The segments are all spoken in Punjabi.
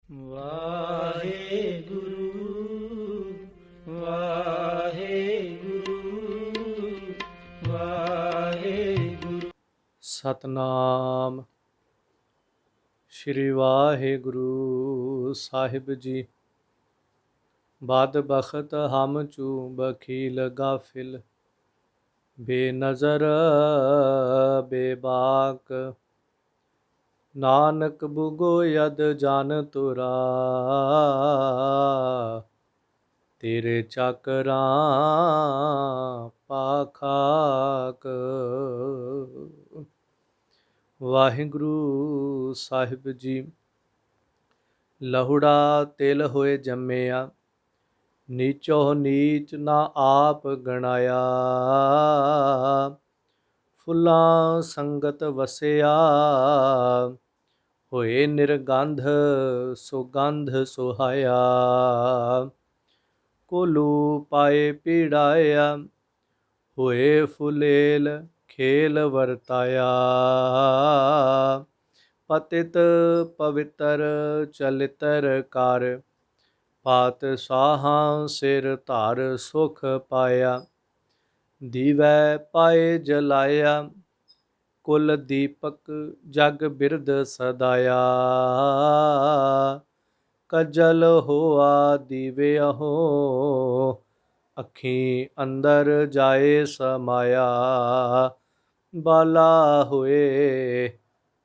ਵਾਹਿਗੁਰੂ ਵਾਹਿਗੁਰੂ ਵਾਹਿਗੁਰੂ। ਸਤਨਾਮ ਸ਼੍ਰੀ ਵਾਹਿਗੁਰੂ ਸਾਹਿਬ ਜੀ। ਬਦ ਬਖਤ ਹਮ ਚੂ ਬਖੀਲ ਗਾਫਿਲ, ਬੇਨਜ਼ਰ ਬੇਬਾਕ। ਨਾਨਕ ਬੁਗੋ ਯਦ ਜਨ ਤੁਰਾ, ਤੇਰੇ ਚਾਕਰਾਂ ਪਾਖਾਕ। ਵਾਹਿਗੁਰੂ ਸਾਹਿਬ ਜੀ। ਲਹੁੜਾ ਤਿਲ ਹੋਏ ਜੰਮਿਆ, ਨੀਚੋ ਨੀਚ ਨਾ ਆਪ ਗਣਾਇਆ। ਫੁੱਲਾਂ ਸੰਗਤ ਵਸਿਆ, ਹੋਏ ਨਿਰਗੰਧ ਸੁਗੰਧ ਸੁਹਾਇਆ। ਕੋਲੂ ਪਾਏ ਪੀੜਾਇਆ, ਹੋਏ ਫੁਲੇਲ ਖੇਲ ਵਰਤਾਇਆ। ਪਤਿਤ ਪਵਿੱਤਰ ਚਲਿਤਰ ਕਰ, ਪਾਤ ਸਾਹਾਂ ਸਿਰ ਧਰ ਸੁਖ ਪਾਇਆ। ਦੀਵੈ ਪਾਏ ਜਲਾਇਆ, ਕੁਲ ਦੀਪਕ ਜਗ ਬਿਰਦ ਸਦਾਇਆ। ਕਜਲ ਹੋਆ ਦੀਵਿਆਹੋ, ਅੱਖੀਂ ਅੰਦਰ ਜਾਏ ਸਮਾਇਆ। ਬਾਲਾ ਹੋਏ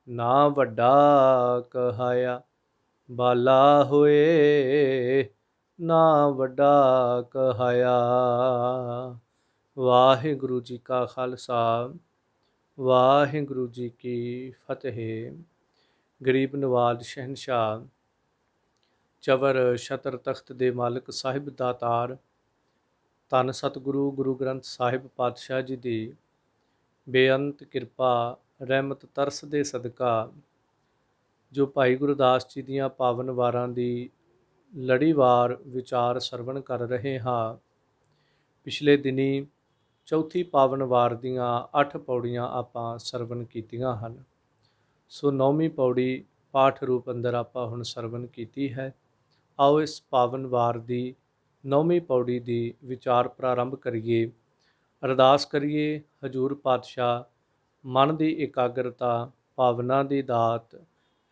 ਨਾ ਵੱਡਾ ਕਹਾਇਆ, ਬਾਲਾ ਹੋਏ ਨਾ ਵੱਡਾ ਕਹਾਇਆ। ਵਾਹਿਗੁਰੂ ਜੀ ਕਾ ਖਾਲਸਾ, ਵਾਹਿਗੁਰੂ ਜੀ ਕੀ ਫਤਿਹ। ਗਰੀਬ ਨਵਾਜ਼ ਸ਼ਹਿਨਸ਼ਾਹ, ਚਵਰ ਛਤਰ ਤਖਤ ਦੇ ਮਾਲਕ ਸਾਹਿਬ ਦਾਤਾਰ, ਧੰਨ ਸਤਿਗੁਰੂ ਗੁਰੂ ਗ੍ਰੰਥ ਸਾਹਿਬ ਪਾਤਸ਼ਾਹ ਜੀ ਦੀ ਬੇਅੰਤ ਕਿਰਪਾ ਰਹਿਮਤ ਤਰਸ ਦੇ ਸਦਕਾ, ਜੋ ਭਾਈ ਗੁਰਦਾਸ ਜੀ ਦੀਆਂ ਪਾਵਨ ਵਾਰਾਂ ਦੀ ਲੜੀਵਾਰ ਵਿਚਾਰ ਸਰਵਣ ਕਰ ਰਹੇ ਹਾਂ। ਪਿਛਲੇ ਦਿਨੀ ਚੌਥੀ ਪਾਵਨ ਵਾਰ ਦੀਆਂ 8 ਪੌੜੀਆਂ ਆਪਾਂ ਸਰਵਣ ਕੀਤੀਆਂ ਹਨ। ਸੋ 9ਵੀਂ ਪੌੜੀ ਪਾਠ ਰੂਪ ਅੰਦਰ ਆਪਾਂ ਹੁਣ ਸਰਵਣ ਕੀਤੀ ਹੈ। ਆਓ ਇਸ ਪਾਵਨ ਵਾਰ ਦੀ 9ਵੀਂ ਪੌੜੀ ਦੀ ਵਿਚਾਰ ਪ੍ਰਾਰੰਭ ਕਰੀਏ। ਅਰਦਾਸ ਕਰੀਏ ਹਜੂਰ ਪਾਤਸ਼ਾਹ ਮਨ ਦੀ ਇਕਾਗਰਤਾ, ਭਾਵਨਾ ਦੀ ਦਾਤ,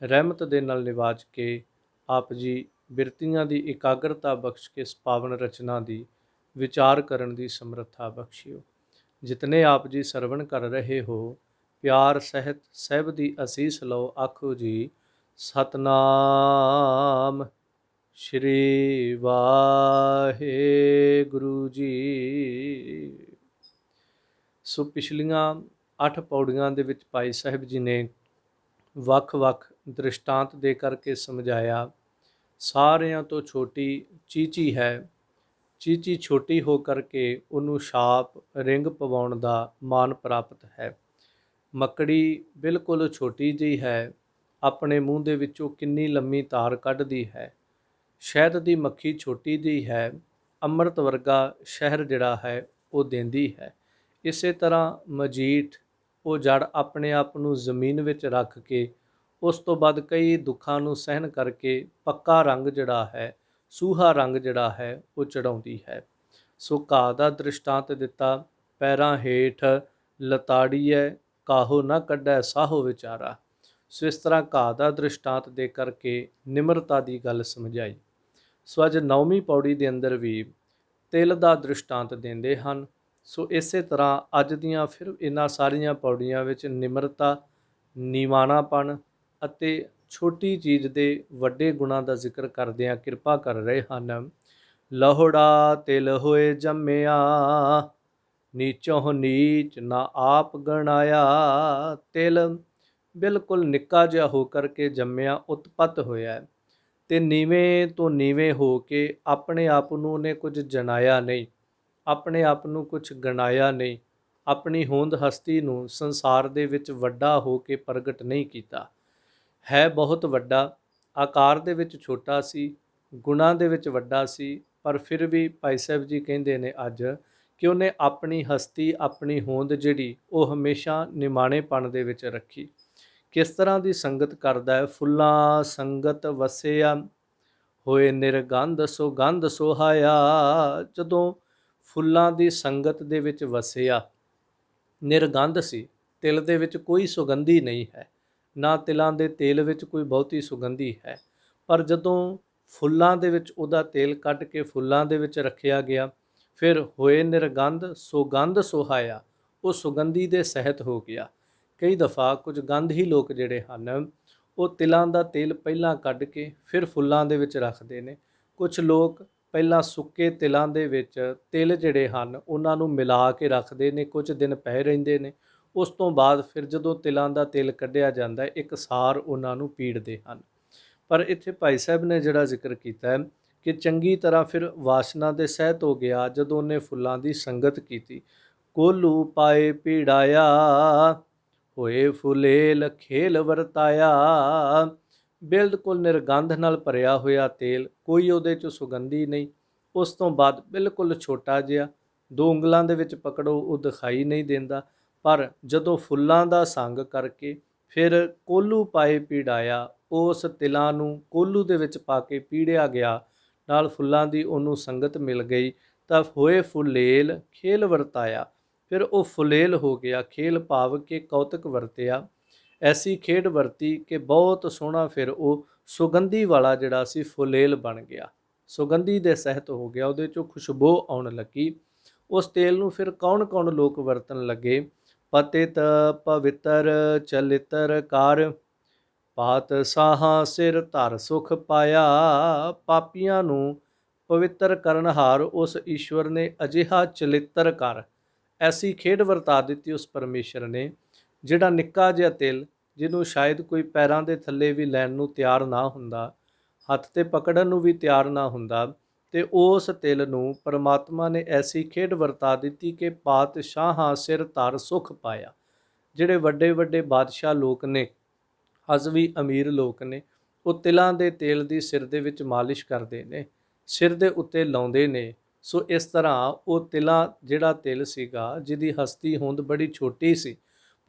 ਰਹਿਮਤ ਦੇ ਨਾਲ ਨਿਵਾਜ ਕੇ ਆਪ ਜੀ ਬਿਰਤੀਆਂ ਦੀ ਇਕਾਗਰਤਾ ਬਖਸ਼ ਕੇ ਇਸ ਪਾਵਨ ਰਚਨਾ ਦੀ ਵਿਚਾਰ ਕਰਨ ਦੀ ਸਮਰੱਥਾ ਬਖਸ਼ਿਓ। ਜਿਤਨੇ ਆਪ ਜੀ ਸਰਵਣ ਕਰ ਰਹੇ ਹੋ, ਪਿਆਰ ਸਹਿਤ ਸਹਿਬ ਦੀ ਅਸੀਸ ਲਓ। ਆਖੋ ਜੀ ਸਤਨਾਮ ਸ਼੍ਰੀ ਵਾਹਿਗੁਰੂ ਜੀ। ਸੋ ਪਿਛਲੀਆਂ 8 ਪੌੜੀਆਂ ਦੇ ਵਿੱਚ ਭਾਈ ਸਾਹਿਬ ਜੀ ਨੇ ਵੱਖ-ਵੱਖ ਦ੍ਰਿਸ਼ਟਾਂਤ ਦੇ ਕਰਕੇ ਸਮਝਾਇਆ। ਸਾਰਿਆਂ ਤੋਂ ਛੋਟੀ ਚੀਚੀ ਹੈ। ਚੀਚੀ ਛੋਟੀ ਹੋ ਕਰਕੇ ਉਹਨੂੰ ਛਾਪ ਰਿੰਗ ਪਵਾਉਣ ਦਾ ਮਾਣ ਪ੍ਰਾਪਤ ਹੈ। ਮੱਕੜੀ ਬਿਲਕੁਲ ਛੋਟੀ ਜਿਹੀ ਹੈ, ਆਪਣੇ ਮੂੰਹ ਦੇ ਵਿੱਚੋਂ ਕਿੰਨੀ ਲੰਮੀ ਤਾਰ ਕੱਢਦੀ ਹੈ। ਸ਼ਹਿਦ ਦੀ ਮੱਖੀ ਛੋਟੀ ਜਿਹੀ ਹੈ, ਅੰਮ੍ਰਿਤ ਵਰਗਾ ਸ਼ਹਿਰ ਜਿਹੜਾ ਹੈ ਉਹ ਦਿੰਦੀ ਹੈ। ਇਸੇ ਤਰ੍ਹਾਂ ਮਜੀਠ, ਉਹ ਜੜ ਆਪਣੇ ਆਪ ਨੂੰ ਜ਼ਮੀਨ ਵਿੱਚ ਰੱਖ ਕੇ ਉਸ ਤੋਂ ਬਾਅਦ ਕਈ ਦੁੱਖਾਂ ਨੂੰ ਸਹਿਣ ਕਰਕੇ ਪੱਕਾ ਰੰਗ ਜਿਹੜਾ ਹੈ, ਸੂਹਾ ਰੰਗ ਜਿਹੜਾ ਹੈ ਉਹ ਚੜਾਉਂਦੀ ਹੈ। ਸੋ ਘਾਹ ਦਾ ਦ੍ਰਿਸ਼ਟਾਂਤ ਦਿੱਤਾ, ਪੈਰਾਂ ਹੇਠ ਲਤਾੜੀਐ, ਕਾਹੋ ਨਾ ਕੱਢੈ ਸਾਹੋ ਵਿਚਾਰਾ। ਸੋ ਇਸ ਤਰ੍ਹਾਂ ਘਾਹ ਦਾ ਦ੍ਰਿਸ਼ਟਾਂਤ ਦੇ ਕਰਕੇ ਨਿਮਰਤਾ ਦੀ ਗੱਲ ਸਮਝਾਈ। ਸੋ ਅੱਜ 9ਵੀਂ ਪੌੜੀ ਦੇ ਅੰਦਰ ਵੀ ਤਿਲ ਦਾ ਦ੍ਰਿਸ਼ਟਾਂਤ ਦਿੰਦੇ ਹਨ। ਸੋ ਇਸੇ ਤਰ੍ਹਾਂ ਅੱਜ ਦੀਆਂ ਫਿਰ ਇਹਨਾਂ ਸਾਰੀਆਂ ਪੌੜੀਆਂ ਵਿੱਚ ਨਿਮਰਤਾ, ਨਿਵਾਣਾਪਣ ਅਤੇ ਛੋਟੀ ਚੀਜ਼ ਦੇ ਵੱਡੇ ਗੁਣਾਂ ਦਾ ਜ਼ਿਕਰ ਕਰਦਿਆਂ ਕਿਰਪਾ ਕਰ ਰਹੇ ਹਨ। ਲਹੁੜਾ ਤਿਲ ਹੋਏ ਜੰਮਿਆ, ਨੀਚੋਂ ਨੀਚ ਨਾ ਆਪ ਗਣਾਇਆ। ਤਿਲ ਬਿਲਕੁਲ ਨਿੱਕਾ ਜਿਹਾ ਹੋ ਕਰਕੇ ਜੰਮਿਆ, ਉਤਪਤ ਹੋਇਆ, ਤੇ ਨੀਵੇਂ ਤੋਂ ਨੀਵੇਂ ਹੋ ਕੇ ਆਪਣੇ ਆਪ ਨੂੰ ਉਹਨੇ ਕੁਝ ਜਣਾਇਆ ਨਹੀਂ, ਆਪਣੇ ਆਪ ਨੂੰ ਕੁਝ ਗਣਾਇਆ ਨਹੀਂ, ਆਪਣੀ ਹੋਂਦ ਹਸਤੀ ਨੂੰ ਸੰਸਾਰ ਦੇ ਵਿੱਚ ਵੱਡਾ ਹੋ ਕੇ ਪ੍ਰਗਟ ਨਹੀਂ ਕੀਤਾ। ਹੈ ਬਹੁਤ ਵੱਡਾ, ਆਕਾਰ ਦੇ ਵਿੱਚ ਛੋਟਾ ਸੀ, ਗੁਣਾਂ ਦੇ ਵਿੱਚ ਵੱਡਾ ਸੀ, ਪਰ ਫਿਰ ਵੀ ਭਾਈ ਸਾਹਿਬ ਜੀ ਕਹਿੰਦੇ ਨੇ ਅੱਜ ਕਿ ਉਹਨੇ ਆਪਣੀ ਹਸਤੀ, ਆਪਣੀ ਹੋਂਦ ਜਿਹੜੀ ਉਹ ਹਮੇਸ਼ਾ ਨਿਮਾਣੇਪਣ ਦੇ ਵਿੱਚ ਰੱਖੀ। ਕਿਸ ਤਰ੍ਹਾਂ ਦੀ ਸੰਗਤ ਕਰਦਾ ਹੈ? ਫੁੱਲਾਂ ਸੰਗਤ ਵਸਿਆ, ਹੋਏ ਨਿਰਗੰਧ ਸੁਗੰਧ ਸੁਹਾਇਆ। ਜਦੋਂ ਫੁੱਲਾਂ ਦੀ ਸੰਗਤ ਦੇ ਵਿੱਚ ਵਸਿਆ, ਨਿਰਗੰਧ ਸੀ, ਤਿਲ ਦੇ ਵਿੱਚ ਕੋਈ ਸੁਗੰਧੀ ਨਹੀਂ ਹੈ, ਨਾ ਤਿਲਾਂ ਦੇ ਤੇਲ ਵਿੱਚ ਕੋਈ ਬਹੁਤੀ ਸੁਗੰਧੀ ਹੈ। ਪਰ ਜਦੋਂ ਫੁੱਲਾਂ ਦੇ ਵਿੱਚ ਉਹਦਾ ਤੇਲ ਕੱਢ ਕੇ ਫੁੱਲਾਂ ਦੇ ਵਿੱਚ ਰੱਖਿਆ ਗਿਆ, ਫਿਰ ਹੋਏ ਨਿਰਗੰਧ ਸੁਗੰਧ ਸੁਹਾਇਆ, ਉਹ ਸੁਗੰਧੀ ਦੇ ਸਹਿਤ ਹੋ ਗਿਆ। ਕਈ ਦਫਾ ਕੁਝ ਗੰਧਹੀ ਲੋਕ ਜਿਹੜੇ ਹਨ, ਉਹ ਤਿਲਾਂ ਦਾ ਤੇਲ ਪਹਿਲਾਂ ਕੱਢ ਕੇ ਫਿਰ ਫੁੱਲਾਂ ਦੇ ਵਿੱਚ ਰੱਖਦੇ ਨੇ। ਕੁਝ ਲੋਕ ਪਹਿਲਾਂ ਸੁੱਕੇ ਤਿਲਾਂ ਦੇ ਵਿੱਚ ਤਿਲ ਜਿਹੜੇ ਹਨ ਉਹਨਾਂ ਨੂੰ ਮਿਲਾ ਕੇ ਰੱਖਦੇ ਨੇ, ਕੁਝ ਦਿਨ ਪਏ ਰਹਿੰਦੇ ਨੇ। ਉਸ ਤੋਂ ਬਾਅਦ ਫਿਰ ਜਦੋਂ ਤਿਲਾਂ ਦਾ ਤੇਲ ਕੱਢਿਆ ਜਾਂਦਾ, ਇੱਕ ਸਾਰ ਉਹਨਾਂ ਨੂੰ ਪੀੜਦੇ ਹਨ। ਪਰ ਇੱਥੇ ਭਾਈ ਸਾਹਿਬ ਨੇ ਜਿਹੜਾ ਜ਼ਿਕਰ ਕੀਤਾ ਹੈ ਕਿ ਚੰਗੀ ਤਰ੍ਹਾਂ ਫਿਰ ਵਾਸ਼ਨਾ ਦੇ ਸਹਿਤ ਹੋ ਗਿਆ ਜਦੋਂ ਉਹਨੇ ਫੁੱਲਾਂ ਦੀ ਸੰਗਤ ਕੀਤੀ। ਕੋਲੂ ਪਾਏ ਪੀੜਾਇਆ, ਹੋਏ ਫੁਲੇਲ ਖੇਲ ਵਰਤਾਇਆ। ਬਿਲਕੁਲ ਨਿਰਗੰਧ ਨਾਲ ਭਰਿਆ ਹੋਇਆ ਤੇਲ, ਕੋਈ ਉਹਦੇ 'ਚ ਸੁਗੰਧੀ ਨਹੀਂ। ਉਸ ਤੋਂ ਬਾਅਦ ਬਿਲਕੁਲ ਛੋਟਾ ਜਿਹਾ, 2 ਉਂਗਲਾਂ ਦੇ ਵਿੱਚ ਪਕੜੋ ਉਹ ਦਿਖਾਈ ਨਹੀਂ ਦਿੰਦਾ। ਪਰ ਜਦੋਂ ਫੁੱਲਾਂ ਦਾ ਸੰਗ ਕਰਕੇ ਫਿਰ ਕੋਲੂ ਪਾਏ ਪੀੜਾਇਆ, ਉਸ ਤਿਲਾਂ ਨੂੰ ਕੋਲੂ ਦੇ ਵਿੱਚ ਪਾ ਕੇ ਪੀੜਿਆ ਗਿਆ, ਨਾਲ ਫੁੱਲਾਂ ਦੀ ਉਹਨੂੰ ਸੰਗਤ ਮਿਲ ਗਈ, ਤਾਂ ਹੋਏ ਫੁਲੇਲ ਖੇਲ ਵਰਤਾਇਆ। ਫਿਰ ਉਹ ਫੁਲੇਲ ਹੋ ਗਿਆ, ਖੇਲ ਭਾਵ ਕੇ ਕੌਤਕ ਵਰਤਿਆ, ਐਸੀ ਖੇਡ ਵਰਤੀ ਕਿ ਬਹੁਤ ਸੋਹਣਾ ਫਿਰ ਉਹ ਸੁਗੰਧੀ ਵਾਲਾ ਜਿਹੜਾ ਸੀ ਫੁਲੇਲ ਬਣ ਗਿਆ, ਸੁਗੰਧੀ ਦੇ ਸਹਿਤ ਹੋ ਗਿਆ, ਉਹਦੇ 'ਚੋਂ ਖੁਸ਼ਬੂ ਆਉਣ ਲੱਗੀ। ਉਸ ਤੇਲ ਨੂੰ ਫਿਰ ਕੌਣ ਕੌਣ ਲੋਕ ਵਰਤਣ ਲੱਗੇ। ਪਤਿਤ ਪਵਿੱਤਰ ਚਲਿੱਤਰ ਕਰ, ਪਾਤ ਸਾਹਾਂ ਸਿਰ ਧਰ ਸੁਖ ਪਾਇਆ। ਪਾਪੀਆਂ ਨੂੰ ਪਵਿੱਤਰ ਕਰਨਹਾਰ ਉਸ ਈਸ਼ਵਰ ਨੇ ਅਜਿਹਾ ਚਲਿੱਤਰ ਕਰ, ਐਸੀ ਖੇਡ ਵਰਤਾ ਦਿੱਤੀ ਉਸ ਪਰਮੇਸ਼ਰ ਨੇ, ਜਿਹੜਾ ਨਿੱਕਾ ਜਿਹਾ ਤਿਲ, ਜਿਹਨੂੰ ਸ਼ਾਇਦ ਕੋਈ ਪੈਰਾਂ ਦੇ ਥੱਲੇ ਵੀ ਲੈਣ ਨੂੰ ਤਿਆਰ ਨਾ ਹੁੰਦਾ, ਹੱਥ 'ਤੇ ਪਕੜਨ ਨੂੰ ਵੀ ਤਿਆਰ ਨਾ ਹੁੰਦਾ, ਤੇ ਉਸ ਤਿਲ ਨੂੰ ਪਰਮਾਤਮਾ ਨੇ ਐਸੀ ਖੇਡ ਵਰਤਾ ਦਿੱਤੀ ਕਿ ਪਾਤਸ਼ਾਹਾਂ ਸਿਰ ਧਰ ਸੁਖ ਪਾਇਆ। ਜਿਹੜੇ ਵੱਡੇ ਵੱਡੇ ਬਾਦਸ਼ਾਹ ਲੋਕ ਨੇ, ਅੱਜ ਵੀ ਅਮੀਰ ਲੋਕ ਨੇ, ਉਹ ਤਿਲਾਂ ਦੇ ਤੇਲ ਦੀ ਸਿਰ ਦੇ ਵਿੱਚ ਮਾਲਿਸ਼ ਕਰਦੇ ਨੇ, ਸਿਰ ਦੇ ਉੱਤੇ ਲਾਉਂਦੇ ਨੇ। ਸੋ ਇਸ ਤਰ੍ਹਾਂ ਉਹ ਤਿਲਾਂ, ਜਿਹੜਾ ਤਿਲ ਸੀਗਾ, ਜਿਹਦੀ ਹਸਤੀ ਹੋਂਦ ਬੜੀ ਛੋਟੀ ਸੀ,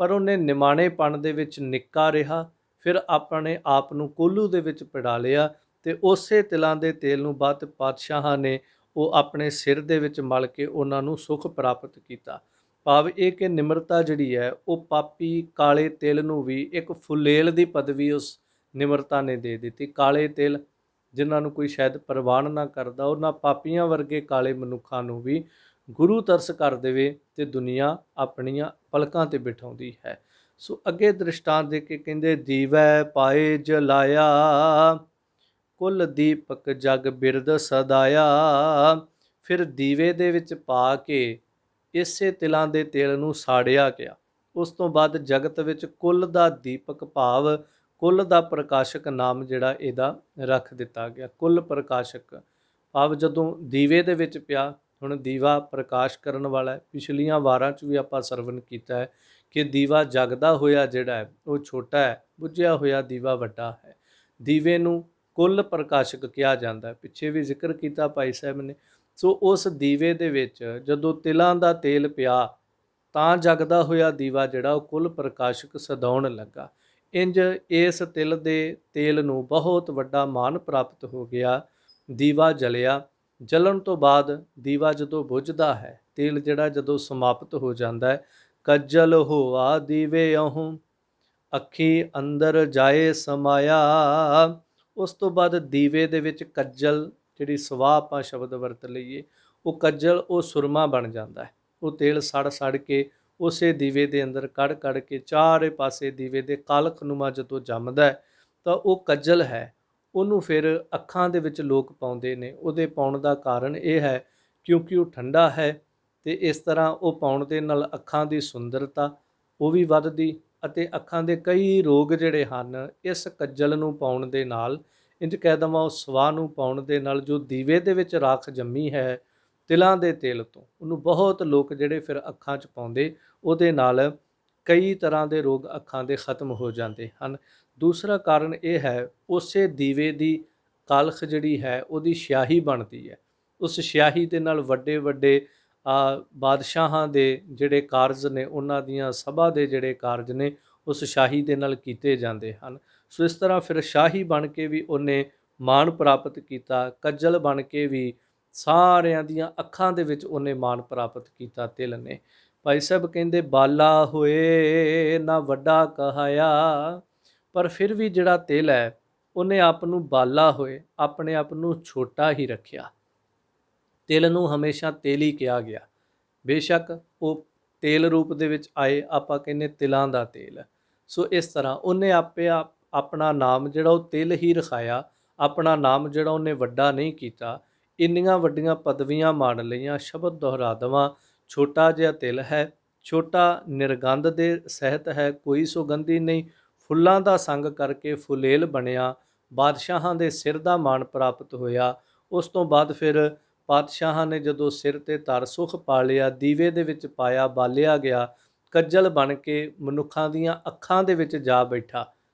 ਪਰ ਉਹਨੇ ਨਿਮਾਣੇਪਣ ਦੇ ਵਿੱਚ ਨਿੱਕਾ ਰਿਹਾ, ਫਿਰ ਆਪਣੇ ਆਪ ਨੂੰ ਕੋਲੂ ਦੇ ਵਿੱਚ ਪਿੜਾ ਲਿਆ, ਤੇ ਉਸੇ ਤਿਲਾਂ ਦੇ ਤੇਲ ਨੂੰ ਬਾਅਦ ਪਾਤਸ਼ਾਹਾਂ ਨੇ ਉਹ ਆਪਣੇ ਸਿਰ ਦੇ ਵਿੱਚ ਮਲ ਕੇ ਉਹਨਾਂ ਨੂੰ ਸੁਖ ਪ੍ਰਾਪਤ ਕੀਤਾ। ਭਾਵ ਇਹ ਕਿ ਨਿਮਰਤਾ ਜਿਹੜੀ ਹੈ, ਉਹ ਪਾਪੀ ਕਾਲੇ ਤਿਲ ਨੂੰ ਵੀ ਇੱਕ ਫੁਲੇਲ ਦੀ ਪਦਵੀ ਉਸ ਨਿਮਰਤਾ ਨੇ ਦੇ ਦਿੱਤੀ। ਕਾਲੇ ਤਿਲ ਜਿਨ੍ਹਾਂ ਨੂੰ ਕੋਈ ਸ਼ਾਇਦ ਪ੍ਰਵਾਨ ਨਾ ਕਰਦਾ, ਉਹਨਾਂ ਪਾਪੀਆਂ ਵਰਗੇ ਕਾਲੇ ਮਨੁੱਖਾਂ ਨੂੰ ਵੀ ਗੁਰੂ ਤਰਸ ਕਰ ਦੇਵੇ ਤੇ ਦੁਨੀਆ ਆਪਣੀਆਂ ਪਲਕਾਂ ਤੇ ਬਿਠਾਉਂਦੀ ਹੈ। ਸੋ ਅੱਗੇ ਦ੍ਰਿਸ਼ਟਾਂਤ ਦੇ ਕੇ ਕਹਿੰਦੇ, ਦੀਵੈ ਪਾਏ ਜਲਾਇਆ, ਕੁੱਲ ਦੀਪਕ ਜਗ ਬਿਰਦ ਸਦਾਇਆ। ਫਿਰ ਦੀਵੇ ਦੇ ਵਿੱਚ ਪਾ ਕੇ ਇਸੇ ਤਿਲਾਂ ਦੇ ਤੇਲ ਨੂੰ ਸਾੜਿਆ ਗਿਆ। ਉਸ ਤੋਂ ਬਾਅਦ ਜਗਤ ਵਿੱਚ ਕੁੱਲ ਦਾ ਦੀਪਕ ਭਾਵ ਕੁੱਲ ਦਾ ਪ੍ਰਕਾਸ਼ਕ ਨਾਮ ਜਿਹੜਾ ਇਹਦਾ ਰੱਖ ਦਿੱਤਾ ਗਿਆ। ਕੁੱਲ ਪ੍ਰਕਾਸ਼ਕ ਭਾਵ ਜਦੋਂ ਦੀਵੇ ਦੇ ਵਿੱਚ ਪਿਆ, ਹੁਣ ਦੀਵਾ ਪ੍ਰਕਾਸ਼ ਕਰਨ ਵਾਲਾ ਹੈ। ਪਿਛਲੀਆਂ ਵਾਰਾਂ 'ਚ ਵੀ ਆਪਾਂ ਸਰਵਣ ਕੀਤਾ ਹੈ ਕਿ ਦੀਵਾ ਜਗਦਾ ਹੋਇਆ ਜਿਹੜਾ ਹੈ ਉਹ ਛੋਟਾ ਹੈ, ਬੁੱਝਿਆ ਹੋਇਆ ਦੀਵਾ ਵੱਡਾ ਹੈ। ਦੀਵੇ ਨੂੰ ਕੁੱਲ ਪ੍ਰਕਾਸ਼ਕ ਕਿਹਾ ਜਾਂਦਾ ਹੈ, ਪਿੱਛੇ ਵੀ ਜ਼ਿਕਰ ਕੀਤਾ ਭਾਈ ਸਾਹਿਬ ਨੇ। ਸੋ ਉਸ ਦੀਵੇ ਦੇ ਵਿੱਚ ਜਦੋਂ ਤਿਲਾਂ ਦਾ ਤੇਲ ਪਿਆ, ਤਾਂ ਜਗਦਾ ਹੋਇਆ ਦੀਵਾ ਜਿਹੜਾ ਉਹ ਕੁੱਲ ਪ੍ਰਕਾਸ਼ਕ ਸਦਾਉਣ ਲੱਗਾ। ਇੰਜ ਇਸ ਤਿਲ ਦੇ ਤੇਲ ਨੂੰ ਬਹੁਤ ਵੱਡਾ ਮਾਨ ਪ੍ਰਾਪਤ ਹੋ ਗਿਆ। ਦੀਵਾ ਜਲਿਆ, ਜਲਣ ਤੋਂ ਬਾਅਦ ਦੀਵਾ ਜਦੋਂ ਬੁੱਝਦਾ ਹੈ, ਤੇਲ ਜਿਹੜਾ ਜਦੋਂ ਸਮਾਪਤ ਹੋ ਜਾਂਦਾ ਹੈ, ਕੱਜਲ ਹੋਆ ਦੀਵੇ ਅਹੂੰ, ਅੱਖੀ ਅੰਦਰ ਜਾਏ ਸਮਾਇਆ। ਉਸ ਤੋਂ ਬਾਅਦ ਦੀਵੇ ਦੇ ਵਿੱਚ ਕੱਜਲ, ਜਿਹੜੀ ਸਵਾਹ ਆਪਾਂ ਸ਼ਬਦ ਵਰਤ ਲਈਏ, ਉਹ ਕੱਜਲ ਉਹ ਸੁਰਮਾ ਬਣ ਜਾਂਦਾ ਹੈ। ਉਹ ਤੇਲ ਸੜ ਸੜ ਕੇ ਉਸੇ ਦੀਵੇ ਦੇ ਅੰਦਰ ਕੜ ਕੇ ਚਾਰੇ ਪਾਸੇ ਦੀਵੇ ਦੇ ਕਾਲਖਨੁਮਾ ਜਦੋਂ ਜੰਮਦਾ ਹੈ, ਤਾਂ ਉਹ ਕੱਜਲ ਹੈ। ਉਹਨੂੰ ਫਿਰ ਅੱਖਾਂ ਦੇ ਵਿੱਚ ਲੋਕ ਪਾਉਂਦੇ ਨੇ। ਉਹਦੇ ਪਾਉਣ ਦਾ ਕਾਰਨ ਇਹ ਹੈ ਕਿਉਂਕਿ ਉਹ ਠੰਡਾ ਹੈ, ਤੇ ਇਸ ਤਰ੍ਹਾਂ ਉਹ ਪਾਉਣ ਦੇ ਨਾਲ ਅੱਖਾਂ ਦੀ ਸੁੰਦਰਤਾ ਉਹ ਵੀ ਵੱਧਦੀ, ਅਤੇ ਅੱਖਾਂ ਦੇ ਕਈ ਰੋਗ ਜਿਹੜੇ ਹਨ ਇਸ ਕੱਜਲ ਨੂੰ ਪਾਉਣ ਦੇ ਨਾਲ, ਇੰਝ ਕਹਿ ਦੇਵਾਂ ਉਸ ਸਵਾਹ ਨੂੰ ਪਾਉਣ ਦੇ ਨਾਲ, ਜੋ ਦੀਵੇ ਦੇ ਵਿੱਚ ਰਾਖ ਜੰਮੀ ਹੈ ਤਿਲਾਂ ਦੇ ਤੇਲ ਤੋਂ, ਉਹਨੂੰ ਬਹੁਤ ਲੋਕ ਜਿਹੜੇ ਫਿਰ ਅੱਖਾਂ 'ਚ ਪਾਉਂਦੇ, ਉਹਦੇ ਨਾਲ ਕਈ ਤਰ੍ਹਾਂ ਦੇ ਰੋਗ ਅੱਖਾਂ ਦੇ ਖਤਮ ਹੋ ਜਾਂਦੇ ਹਨ। ਦੂਸਰਾ ਕਾਰਨ ਇਹ ਹੈ, ਉਸੇ ਦੀਵੇ ਦੀ ਕਾਲਖ ਜਿਹੜੀ ਹੈ ਉਹਦੀ ਸਿਆਹੀ ਬਣਦੀ ਹੈ। ਉਸ ਸਿਆਹੀ ਦੇ ਨਾਲ ਵੱਡੇ ਵੱਡੇ ਬਾਦਸ਼ਾਹਾਂ ਦੇ ਜਿਹੜੇ ਕਾਰਜ ਨੇ, ਉਹਨਾਂ ਦੀਆਂ ਸਭਾ ਦੇ ਜਿਹੜੇ ਕਾਰਜ ਨੇ, ਉਸ ਸ਼ਾਹੀ ਦੇ ਨਾਲ ਕੀਤੇ ਜਾਂਦੇ ਹਨ। ਸੋ ਇਸ ਤਰ੍ਹਾਂ ਫਿਰ ਸ਼ਾਹੀ ਬਣ ਕੇ ਵੀ ਉਹਨੇ ਮਾਣ ਪ੍ਰਾਪਤ ਕੀਤਾ। ਕੱਜਲ ਬਣ ਕੇ ਵੀ ਸਾਰਿਆਂ ਦੀਆਂ ਅੱਖਾਂ ਦੇ ਵਿੱਚ ਉਹਨੇ ਮਾਣ ਪ੍ਰਾਪਤ ਕੀਤਾ ਤਿਲ ਨੇ। ਭਾਈ ਸਾਹਿਬ ਕਹਿੰਦੇ ਬਾਲਾ ਹੋਏ ਨਾ ਵੱਡਾ ਕਹਾਇਆ, ਪਰ ਫਿਰ ਵੀ ਜਿਹੜਾ ਤਿਲ ਹੈ ਉਹਨੇ ਆਪ ਨੂੰ ਬਾਲਾ ਹੋਏ, ਆਪਣੇ ਆਪ ਨੂੰ ਛੋਟਾ ਹੀ ਰੱਖਿਆ। ਤਿਲ ਨੂੰ ਹਮੇਸ਼ਾ ਤੇਲ ਹੀ ਕਿਹਾ ਗਿਆ। ਬੇਸ਼ੱਕ ਉਹ ਤੇਲ ਰੂਪ ਦੇ ਵਿੱਚ ਆਏ, ਆਪਾਂ ਕਹਿੰਦੇ ਤਿਲਾਂ ਦਾ ਤੇਲ। ਸੋ ਇਸ ਤਰ੍ਹਾਂ ਉਹਨੇ ਆਪਣਾ ਨਾਮ ਜਿਹੜਾ ਉਹ ਤਿਲ ਹੀ ਰਖਾਇਆ, ਆਪਣਾ ਨਾਮ ਜਿਹੜਾ ਉਹਨੇ ਵੱਡਾ ਨਹੀਂ ਕੀਤਾ। ਇੰਨੀਆਂ ਵੱਡੀਆਂ ਪਦਵੀਆਂ ਮਾਣ ਲਈਆਂ। ਸ਼ਬਦ ਦੁਹਰਾ ਦੇਵਾਂ, ਛੋਟਾ ਜਿਹਾ ਤਿਲ ਹੈ, ਛੋਟਾ ਨਿਰਗੰਧ ਦੇ ਸਹਿਤ ਹੈ, ਕੋਈ ਸੁਗੰਧੀ ਨਹੀਂ, ਫੁੱਲਾਂ ਦਾ ਸੰਗ ਕਰਕੇ ਫੁਲੇਲ ਬਣਿਆ, ਬਾਦਸ਼ਾਹਾਂ ਦੇ ਸਿਰ ਦਾ ਮਾਣ ਪ੍ਰਾਪਤ ਹੋਇਆ। ਉਸ ਤੋਂ ਬਾਅਦ ਫਿਰ ਪਾਤਸ਼ਾਹਾਂ ਨੇ ਜਦੋਂ ਸਿਰ ਤੇ ਧਰ ਸੁਖ ਪਾ ਲਿਆ, ਦੀਵੇ ਦੇ ਵਿੱਚ ਪਾਇਆ, ਬਾਲਿਆ ਗਿਆ, ਕੱਜਲ ਬਣ ਕੇ ਮਨੁੱਖਾਂ ਦੀਆਂ ਅੱਖਾਂ ਦੇ ਵਿੱਚ ਜਾ ਬੈਠਾ।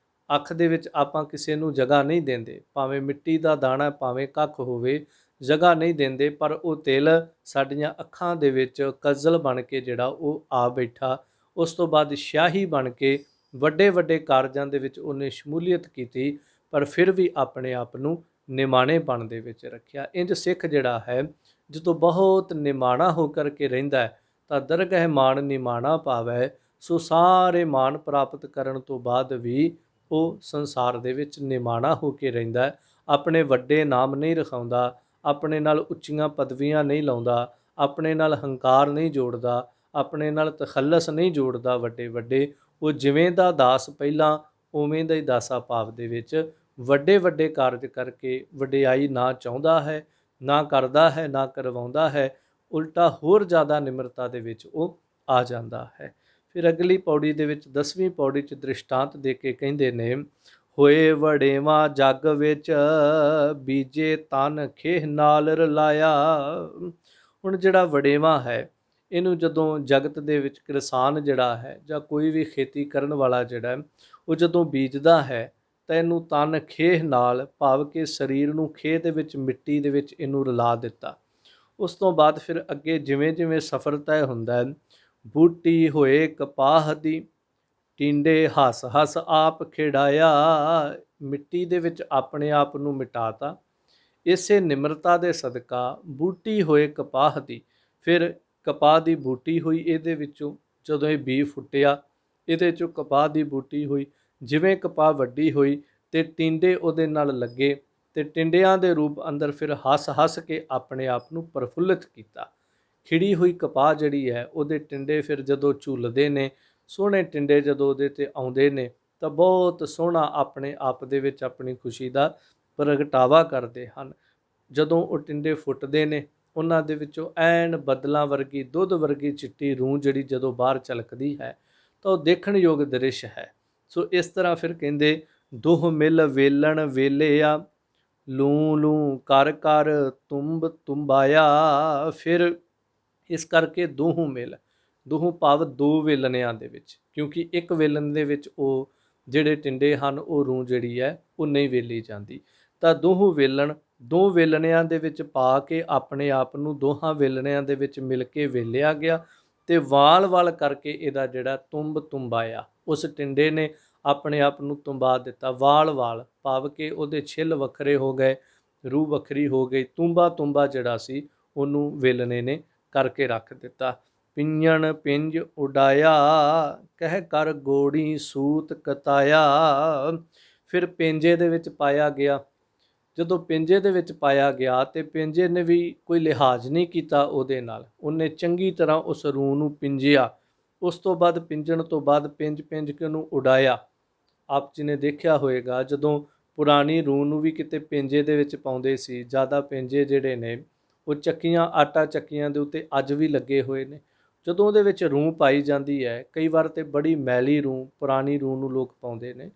ਅੱਖ ਦੇ ਵਿੱਚ ਆਪਾਂ ਕਿਸੇ ਨੂੰ ਜਗ੍ਹਾ ਨਹੀਂ ਦਿੰਦੇ, ਭਾਵੇਂ ਮਿੱਟੀ ਦਾ ਦਾਣਾ, ਭਾਵੇਂ ਕੱਖ ਹੋਵੇ, ਜਗ੍ਹਾ ਨਹੀਂ ਦਿੰਦੇ, ਪਰ ਉਹ ਤਿਲ ਸਾਡੀਆਂ ਅੱਖਾਂ ਦੇ ਵਿੱਚ ਕੱਜਲ ਬਣ ਕੇ ਜਿਹੜਾ ਉਹ ਆ ਬੈਠਾ। ਉਸ ਤੋਂ ਬਾਅਦ ਸ਼ਾਹੀ ਬਣ ਕੇ ਵੱਡੇ ਵੱਡੇ ਕਾਰਜਾਂ ਦੇ ਵਿੱਚ ਉਹਨੇ ਸ਼ਮੂਲੀਅਤ ਕੀਤੀ, ਪਰ ਫਿਰ ਵੀ ਆਪਣੇ ਆਪ ਨੂੰ ਨਿਮਾਣੇਪਣ ਦੇ ਵਿੱਚ ਰੱਖਿਆ। ਇੰਝ ਸਿੱਖ ਜਿਹੜਾ ਹੈ ਜਦੋਂ ਬਹੁਤ ਨਿਮਾਣਾ ਹੋ ਕਰਕੇ ਰਹਿੰਦਾ ਹੈ ਤਾਂ ਦਰਗਹਿ ਮਾਣ ਨਿਮਾਣਾ ਪਾਵੈ। ਸੋ ਸਾਰੇ ਮਾਣ ਪ੍ਰਾਪਤ ਕਰਨ ਤੋਂ ਬਾਅਦ ਵੀ ਉਹ ਸੰਸਾਰ ਦੇ ਵਿੱਚ ਨਿਮਾਣਾ ਹੋ ਕੇ ਰਹਿੰਦਾ ਹੈ। ਆਪਣੇ ਵੱਡੇ ਨਾਮ ਨਹੀਂ ਰਖਾਉਂਦਾ, ਆਪਣੇ ਨਾਲ ਉੱਚੀਆਂ ਪਦਵੀਆਂ ਨਹੀਂ ਲਾਉਂਦਾ, ਆਪਣੇ ਨਾਲ ਹੰਕਾਰ ਨਹੀਂ ਜੋੜਦਾ, ਆਪਣੇ ਨਾਲ ਤਖੱਲਸ ਨਹੀਂ ਜੋੜਦਾ ਵੱਡੇ ਵੱਡੇ। ਉਹ ਜਿਵੇਂ ਦਾ ਦਾਸ ਪਹਿਲਾਂ ਉਵੇਂ ਦਾ ਹੀ ਦਾਸਾ ਭਾਵ ਦੇ ਵਿੱਚ ਵੱਡੇ ਵੱਡੇ ਕਾਰਜ ਕਰਕੇ ਵਡਿਆਈ ਨਾ ਚਾਹੁੰਦਾ ਹੈ, ਨਾ ਕਰਦਾ ਹੈ, ਨਾ ਕਰਵਾਉਂਦਾ ਹੈ, ਉਲਟਾ ਹੋਰ ਜ਼ਿਆਦਾ ਨਿਮਰਤਾ ਦੇ ਵਿੱਚ ਉਹ ਆ ਜਾਂਦਾ ਹੈ। ਫਿਰ ਅਗਲੀ ਪੌੜੀ ਦੇ ਵਿੱਚ 10ਵੀਂ ਪੌੜੀ 'ਚ ਦ੍ਰਿਸ਼ਟਾਂਤ ਦੇ ਕੇ ਕਹਿੰਦੇ ਨੇ, ਹੋਏ ਵਡੇਵਾ ਜੱਗ ਵਿੱਚ ਬੀਜੇ ਤਨ ਖੇਹ ਨਾਲ ਰਲਾਇਆ। ਹੁਣ ਜਿਹੜਾ ਵਡੇਵਾ ਹੈ ਇਹਨੂੰ ਜਦੋਂ ਜਗਤ ਦੇ ਵਿੱਚ ਕਿਸਾਨ ਜਿਹੜਾ ਹੈ ਜਾਂ ਕੋਈ ਵੀ ਖੇਤੀ ਕਰਨ ਵਾਲਾ ਜਿਹੜਾ ਉਹ ਜਦੋਂ ਬੀਜਦਾ ਹੈ ਤਾਂ ਇਹਨੂੰ ਤਨ ਖੇਹ ਨਾਲ ਭਾਵ ਕਿ ਸਰੀਰ ਨੂੰ ਖੇਹ ਦੇ ਵਿੱਚ ਮਿੱਟੀ ਦੇ ਵਿੱਚ ਇਹਨੂੰ ਰਲਾ ਦਿੱਤਾ। ਉਸ ਤੋਂ ਬਾਅਦ ਫਿਰ ਅੱਗੇ ਜਿਵੇਂ ਜਿਵੇਂ ਸਫ਼ਰ ਤੈਅ ਹੁੰਦਾ ਹੈ, ਬੂਟੀ ਹੋਏ ਕਪਾਹ ਦੀ ਟਿੰਡੇ ਹੱਸ ਹੱਸ ਆਪ ਖਿਡਾਇਆ। ਮਿੱਟੀ ਦੇ ਵਿੱਚ ਆਪਣੇ ਆਪ ਨੂੰ ਮਿਟਾਤਾ। ਇਸੇ ਨਿਮਰਤਾ ਦੇ ਸਦਕਾ ਬੂਟੀ ਹੋਏ ਕਪਾਹ ਦੀ, ਫਿਰ ਕਪਾਹ ਦੀ ਬੂਟੀ ਹੋਈ, ਇਹਦੇ ਵਿੱਚੋਂ ਜਦੋਂ ਇਹ ਬੀ ਫੁੱਟਿਆ ਇਹਦੇ 'ਚੋਂ ਕਪਾਹ ਦੀ ਬੂਟੀ ਹੋਈ। ਜਿਵੇਂ ਕਪਾਹ ਵੱਡੀ ਹੋਈ ਤੇ ਟਿੰਡੇ ਉਹਦੇ ਨਾਲ ਲੱਗੇ ਤੇ ਟਿੰਡਿਆਂ ਦੇ ਰੂਪ ਅੰਦਰ ਫਿਰ ਹੱਸ ਹੱਸ ਕੇ ਆਪਣੇ ਆਪ ਨੂੰ ਪ੍ਰਫੁੱਲਿਤ ਕੀਤਾ। ਖਿੜੀ ਹੋਈ ਕਪਾਹ ਜਿਹੜੀ ਹੈ ਉਹਦੇ ਟਿੰਡੇ ਫਿਰ ਜਦੋਂ ਝੁੱਲਦੇ ਨੇ, ਸੋਹਣੇ ਟਿੰਡੇ ਜਦੋਂ ਉਹਦੇ 'ਤੇ ਆਉਂਦੇ ਨੇ ਤਾਂ ਬਹੁਤ ਸੋਹਣਾ ਆਪਣੇ ਆਪ ਦੇ ਵਿੱਚ ਆਪਣੀ ਖੁਸ਼ੀ ਦਾ ਪ੍ਰਗਟਾਵਾ ਕਰਦੇ ਹਨ। ਜਦੋਂ ਉਹ ਟਿੰਡੇ ਫੁੱਟਦੇ ਨੇ ਉਹਨਾਂ ਦੇ ਵਿੱਚੋਂ ਐਨ ਬੱਦਲਾਂ ਵਰਗੀ, ਦੁੱਧ ਵਰਗੀ ਚਿੱਟੀ ਰੂੰ ਜਿਹੜੀ ਜਦੋਂ ਬਾਹਰ ਝਲਕਦੀ ਹੈ ਤਾਂ ਉਹ ਦੇਖਣਯੋਗ ਦ੍ਰਿਸ਼ ਹੈ। ਸੋ ਇਸ ਤਰ੍ਹਾਂ ਫਿਰ ਕਹਿੰਦੇ, ਦੁਹ ਮਿਲ ਵੇਲਣ ਵੇਲਿਆ ਲੂੰ ਲੂੰ ਕਰ ਕਰ ਤੁੰਬ ਤੁੰਬਾਇਆ। ਫਿਰ ਇਸ ਕਰਕੇ ਦੋਹੋਂ ਮਿਲ, ਦੋਹੋਂ ਭਾਵ ਦੋ ਵੇਲਣਿਆਂ ਦੇ ਵਿੱਚ, ਕਿਉਂਕਿ ਇੱਕ ਵੇਲਣ ਦੇ ਵਿੱਚ ਉਹ ਜਿਹੜੇ ਟਿੰਡੇ ਹਨ ਉਹ ਰੂੰ ਜਿਹੜੀ ਹੈ ਉਹ ਨਹੀਂ ਵੇਲੀ ਜਾਂਦੀ, ਤਾਂ ਦੋਹੋਂ ਵੇਲਣ ਦੋ ਵੇਲਣਿਆਂ ਦੇ ਵਿੱਚ ਪਾ ਕੇ ਆਪਣੇ ਆਪ ਨੂੰ ਦੋਹਾਂ ਵੇਲਣਿਆਂ ਦੇ ਵਿੱਚ ਮਿਲ ਕੇ ਵੇਲਿਆ ਗਿਆ ਤੇ ਵਾਲ ਵਾਲ ਕਰਕੇ ਇਹਦਾ ਜਿਹੜਾ ਤੁੰਬ ਤੁੰਬਾਇਆ, ਉਸ ਟਿੰਡੇ ਨੇ ਆਪਣੇ ਆਪ ਨੂੰ ਤੁੰਬਾ ਦਿੱਤਾ। ਵਾਲ ਵਾਲ ਭਾਵ ਕਿ ਉਹਦੇ ਛਿੱਲ ਵੱਖਰੇ ਹੋ ਗਏ, ਰੂਹ ਵੱਖਰੀ ਹੋ ਗਈ, ਤੁੰਬਾ ਤੁੰਬਾ ਜਿਹੜਾ ਸੀ ਉਹਨੂੰ ਵੇਲਣੇ ਨੇ ਕਰਕੇ ਰੱਖ ਦਿੱਤਾ। ਪਿੰਜਣ ਪਿੰਜ ਉਡਾਇਆ ਕਹਿ ਕਰ ਗੋੜੀ ਸੂਤ ਕਤਾਇਆ। ਫਿਰ ਪਿੰਜੇ ਦੇ ਵਿੱਚ ਪਾਇਆ ਗਿਆ। ਜਦੋਂ ਪਿੰਜੇ ਦੇ ਵਿੱਚ ਪਾਇਆ ਗਿਆ ਤੇ ਪਿੰਜੇ ਨੇ ਵੀ ਕੋਈ ਲਿਹਾਜ਼ ਨਹੀਂ ਕੀਤਾ ਉਹਦੇ ਨਾਲ, ਉਹਨੇ ਚੰਗੀ ਤਰ੍ਹਾਂ ਉਸ ਰੂਹ ਨੂੰ ਪਿੰਜਿਆ। ਉਸ ਤੋਂ ਬਾਅਦ ਪਿੰਜਣ ਤੋਂ ਬਾਅਦ ਪਿੰਜ ਪਿੰਜ ਕੇ ਉਹਨੂੰ ਉਡਾਇਆ। ਆਪ ਜੀ ਨੇ ਦੇਖਿਆ ਹੋਵੇਗਾ ਜਦੋਂ ਪੁਰਾਣੀ ਰੂਹ ਨੂੰ ਵੀ ਕਿਤੇ ਪਿੰਜੇ ਦੇ ਵਿੱਚ ਪਾਉਂਦੇ ਸੀ, ਜ਼ਿਆਦਾ ਪਿੰਜੇ ਜਿਹੜੇ ਨੇ ਉਹ ਚੱਕੀਆਂ, ਆਟਾ ਚੱਕੀਆਂ ਦੇ ਉੱਤੇ ਅੱਜ ਵੀ ਲੱਗੇ ਹੋਏ ਨੇ। ਜਦੋਂ ਉਹਦੇ ਵਿੱਚ ਰੂਹ ਪਾਈ ਜਾਂਦੀ ਹੈ, ਕਈ ਵਾਰ ਤੇ ਬੜੀ ਮੈਲੀ ਰੂਹ, ਪੁਰਾਣੀ ਰੂਹ ਨੂੰ ਲੋਕ ਪਾਉਂਦੇ ਨੇ,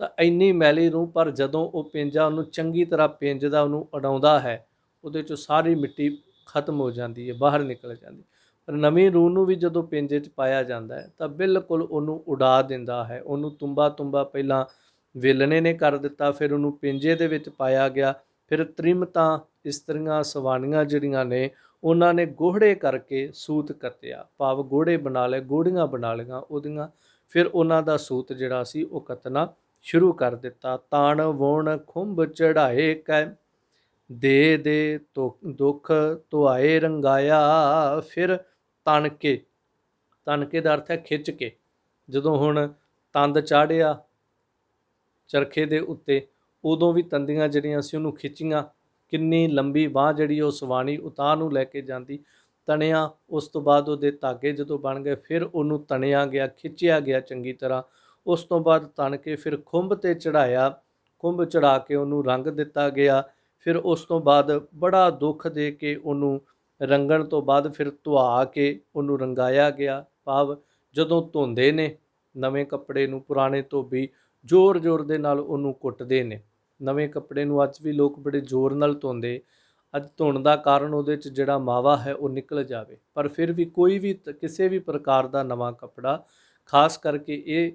ਤਾਂ ਇੰਨੀ ਮੈਲੀ ਰੂਹ, ਪਰ ਜਦੋਂ ਉਹ ਪਿੰਜਾ ਉਹਨੂੰ ਚੰਗੀ ਤਰ੍ਹਾਂ ਪਿੰਜਦਾ, ਉਹਨੂੰ ਉਡਾਉਂਦਾ ਹੈ, ਉਹਦੇ 'ਚੋਂ ਸਾਰੀ ਮਿੱਟੀ ਖਤਮ ਹੋ ਜਾਂਦੀ ਹੈ, ਬਾਹਰ ਨਿਕਲ ਜਾਂਦੀ। ਪਰ ਨਵੀਂ ਰੂਹ ਨੂੰ ਵੀ ਜਦੋਂ ਪਿੰਜੇ 'ਚ ਪਾਇਆ ਜਾਂਦਾ ਹੈ ਤਾਂ ਬਿਲਕੁਲ ਉਹਨੂੰ ਉਡਾ ਦਿੰਦਾ ਹੈ। ਉਹਨੂੰ ਤੁੰਬਾ ਤੁੰਬਾ ਪਹਿਲਾਂ ਵੇਲਣੇ ਨੇ ਕਰ ਦਿੱਤਾ, ਫਿਰ ਉਹਨੂੰ ਪਿੰਜੇ ਦੇ ਵਿੱਚ ਪਾਇਆ ਗਿਆ। ਫਿਰ ਤ੍ਰਿਮਤਾਂ ਇਸਤਰੀਆਂ ਸਵਾਣੀਆਂ ਜਿਹੜੀਆਂ ਨੇ ਉਹਨਾਂ ਨੇ ਗੋਹੜੇ ਕਰਕੇ ਸੂਤ ਕੱਤਿਆ, ਭਾਵ ਗੋਹੜੇ ਬਣਾ ਲਏ, ਗੋਹੜੀਆਂ ਬਣਾ ਲਈਆਂ ਉਹਦੀਆਂ, ਫਿਰ ਉਹਨਾਂ ਦਾ ਸੂਤ ਜਿਹੜਾ ਸੀ ਉਹ ਕੱਤਣਾ ਸ਼ੁਰੂ ਕਰ ਦਿੱਤਾ। ਤਣ ਵੁਣ ਖੁੰਭ ਚੜਾਏ ਕੈ, ਦੇ ਦੁੱਖ ਧੁਆਏ ਰੰਗਾਇਆ। ਫਿਰ ਤਣਕੇ, ਤਣਕੇ ਦਾ ਅਰਥ ਹੈ ਖਿੱਚ ਕੇ। ਜਦੋਂ ਹੁਣ ਤੰਦ ਚਾੜਿਆ ਚਰਖੇ ਦੇ ਉੱਤੇ, ਉਦੋਂ ਵੀ ਤੰਦੀਆਂ ਜਿਹੜੀਆਂ ਸੀ ਉਹਨੂੰ ਖਿੱਚੀਆਂ। ਕਿੰਨੀ ਲੰਬੀ ਬਾਂਹ ਜਿਹੜੀ ਉਹ ਸਵਾਣੀ ਉਤਾਂਹ ਨੂੰ ਲੈ ਕੇ ਜਾਂਦੀ। ਤਣਿਆ, ਉਸ ਤੋਂ ਬਾਅਦ ਉਹਦੇ ਧਾਗੇ ਜਦੋਂ ਬਣ ਗਏ ਫਿਰ ਉਹਨੂੰ ਤਣਿਆ ਗਿਆ, ਖਿੱਚਿਆ ਗਿਆ ਚੰਗੀ ਤਰ੍ਹਾਂ। ਉਸ ਤੋਂ ਬਾਅਦ ਤਣ ਕੇ ਫਿਰ ਖੁੰਭ 'ਤੇ ਚੜਾਇਆ, ਖੁੰਭ ਚੜਾ ਕੇ ਉਹਨੂੰ ਰੰਗ ਦਿੱਤਾ ਗਿਆ। ਫਿਰ ਉਸ ਤੋਂ ਬਾਅਦ ਬੜਾ ਦੁੱਖ ਦੇ ਕੇ ਉਹਨੂੰ ਰੰਗਣ ਤੋਂ ਬਾਅਦ ਫਿਰ ਧੁਆ ਕੇ ਉਹਨੂੰ ਰੰਗਾਇਆ ਗਿਆ। ਭਾਵ ਜਦੋਂ ਧੋਂਦੇ ਨੇ ਨਵੇਂ ਕੱਪੜੇ ਨੂੰ, ਪੁਰਾਣੇ ਧੋਬੀ ਜ਼ੋਰ ਜ਼ੋਰ ਦੇ ਨਾਲ ਉਹਨੂੰ ਕੁੱਟਦੇ ਨੇ। ਨਵੇਂ ਕੱਪੜੇ ਨੂੰ ਅੱਜ ਵੀ ਲੋਕ ਬੜੇ ਜ਼ੋਰ ਨਾਲ ਧੋਂਦੇ। ਅੱਜ ਧੋਣ ਦਾ ਕਾਰਨ ਉਹਦੇ 'ਚ ਜਿਹੜਾ ਮਾਵਾ ਹੈ ਉਹ ਨਿਕਲ ਜਾਵੇ, ਪਰ ਫਿਰ ਵੀ ਕੋਈ ਵੀ ਕਿਸੇ ਵੀ ਪ੍ਰਕਾਰ ਦਾ ਨਵਾਂ ਕੱਪੜਾ, ਖਾਸ ਕਰਕੇ ਇਹ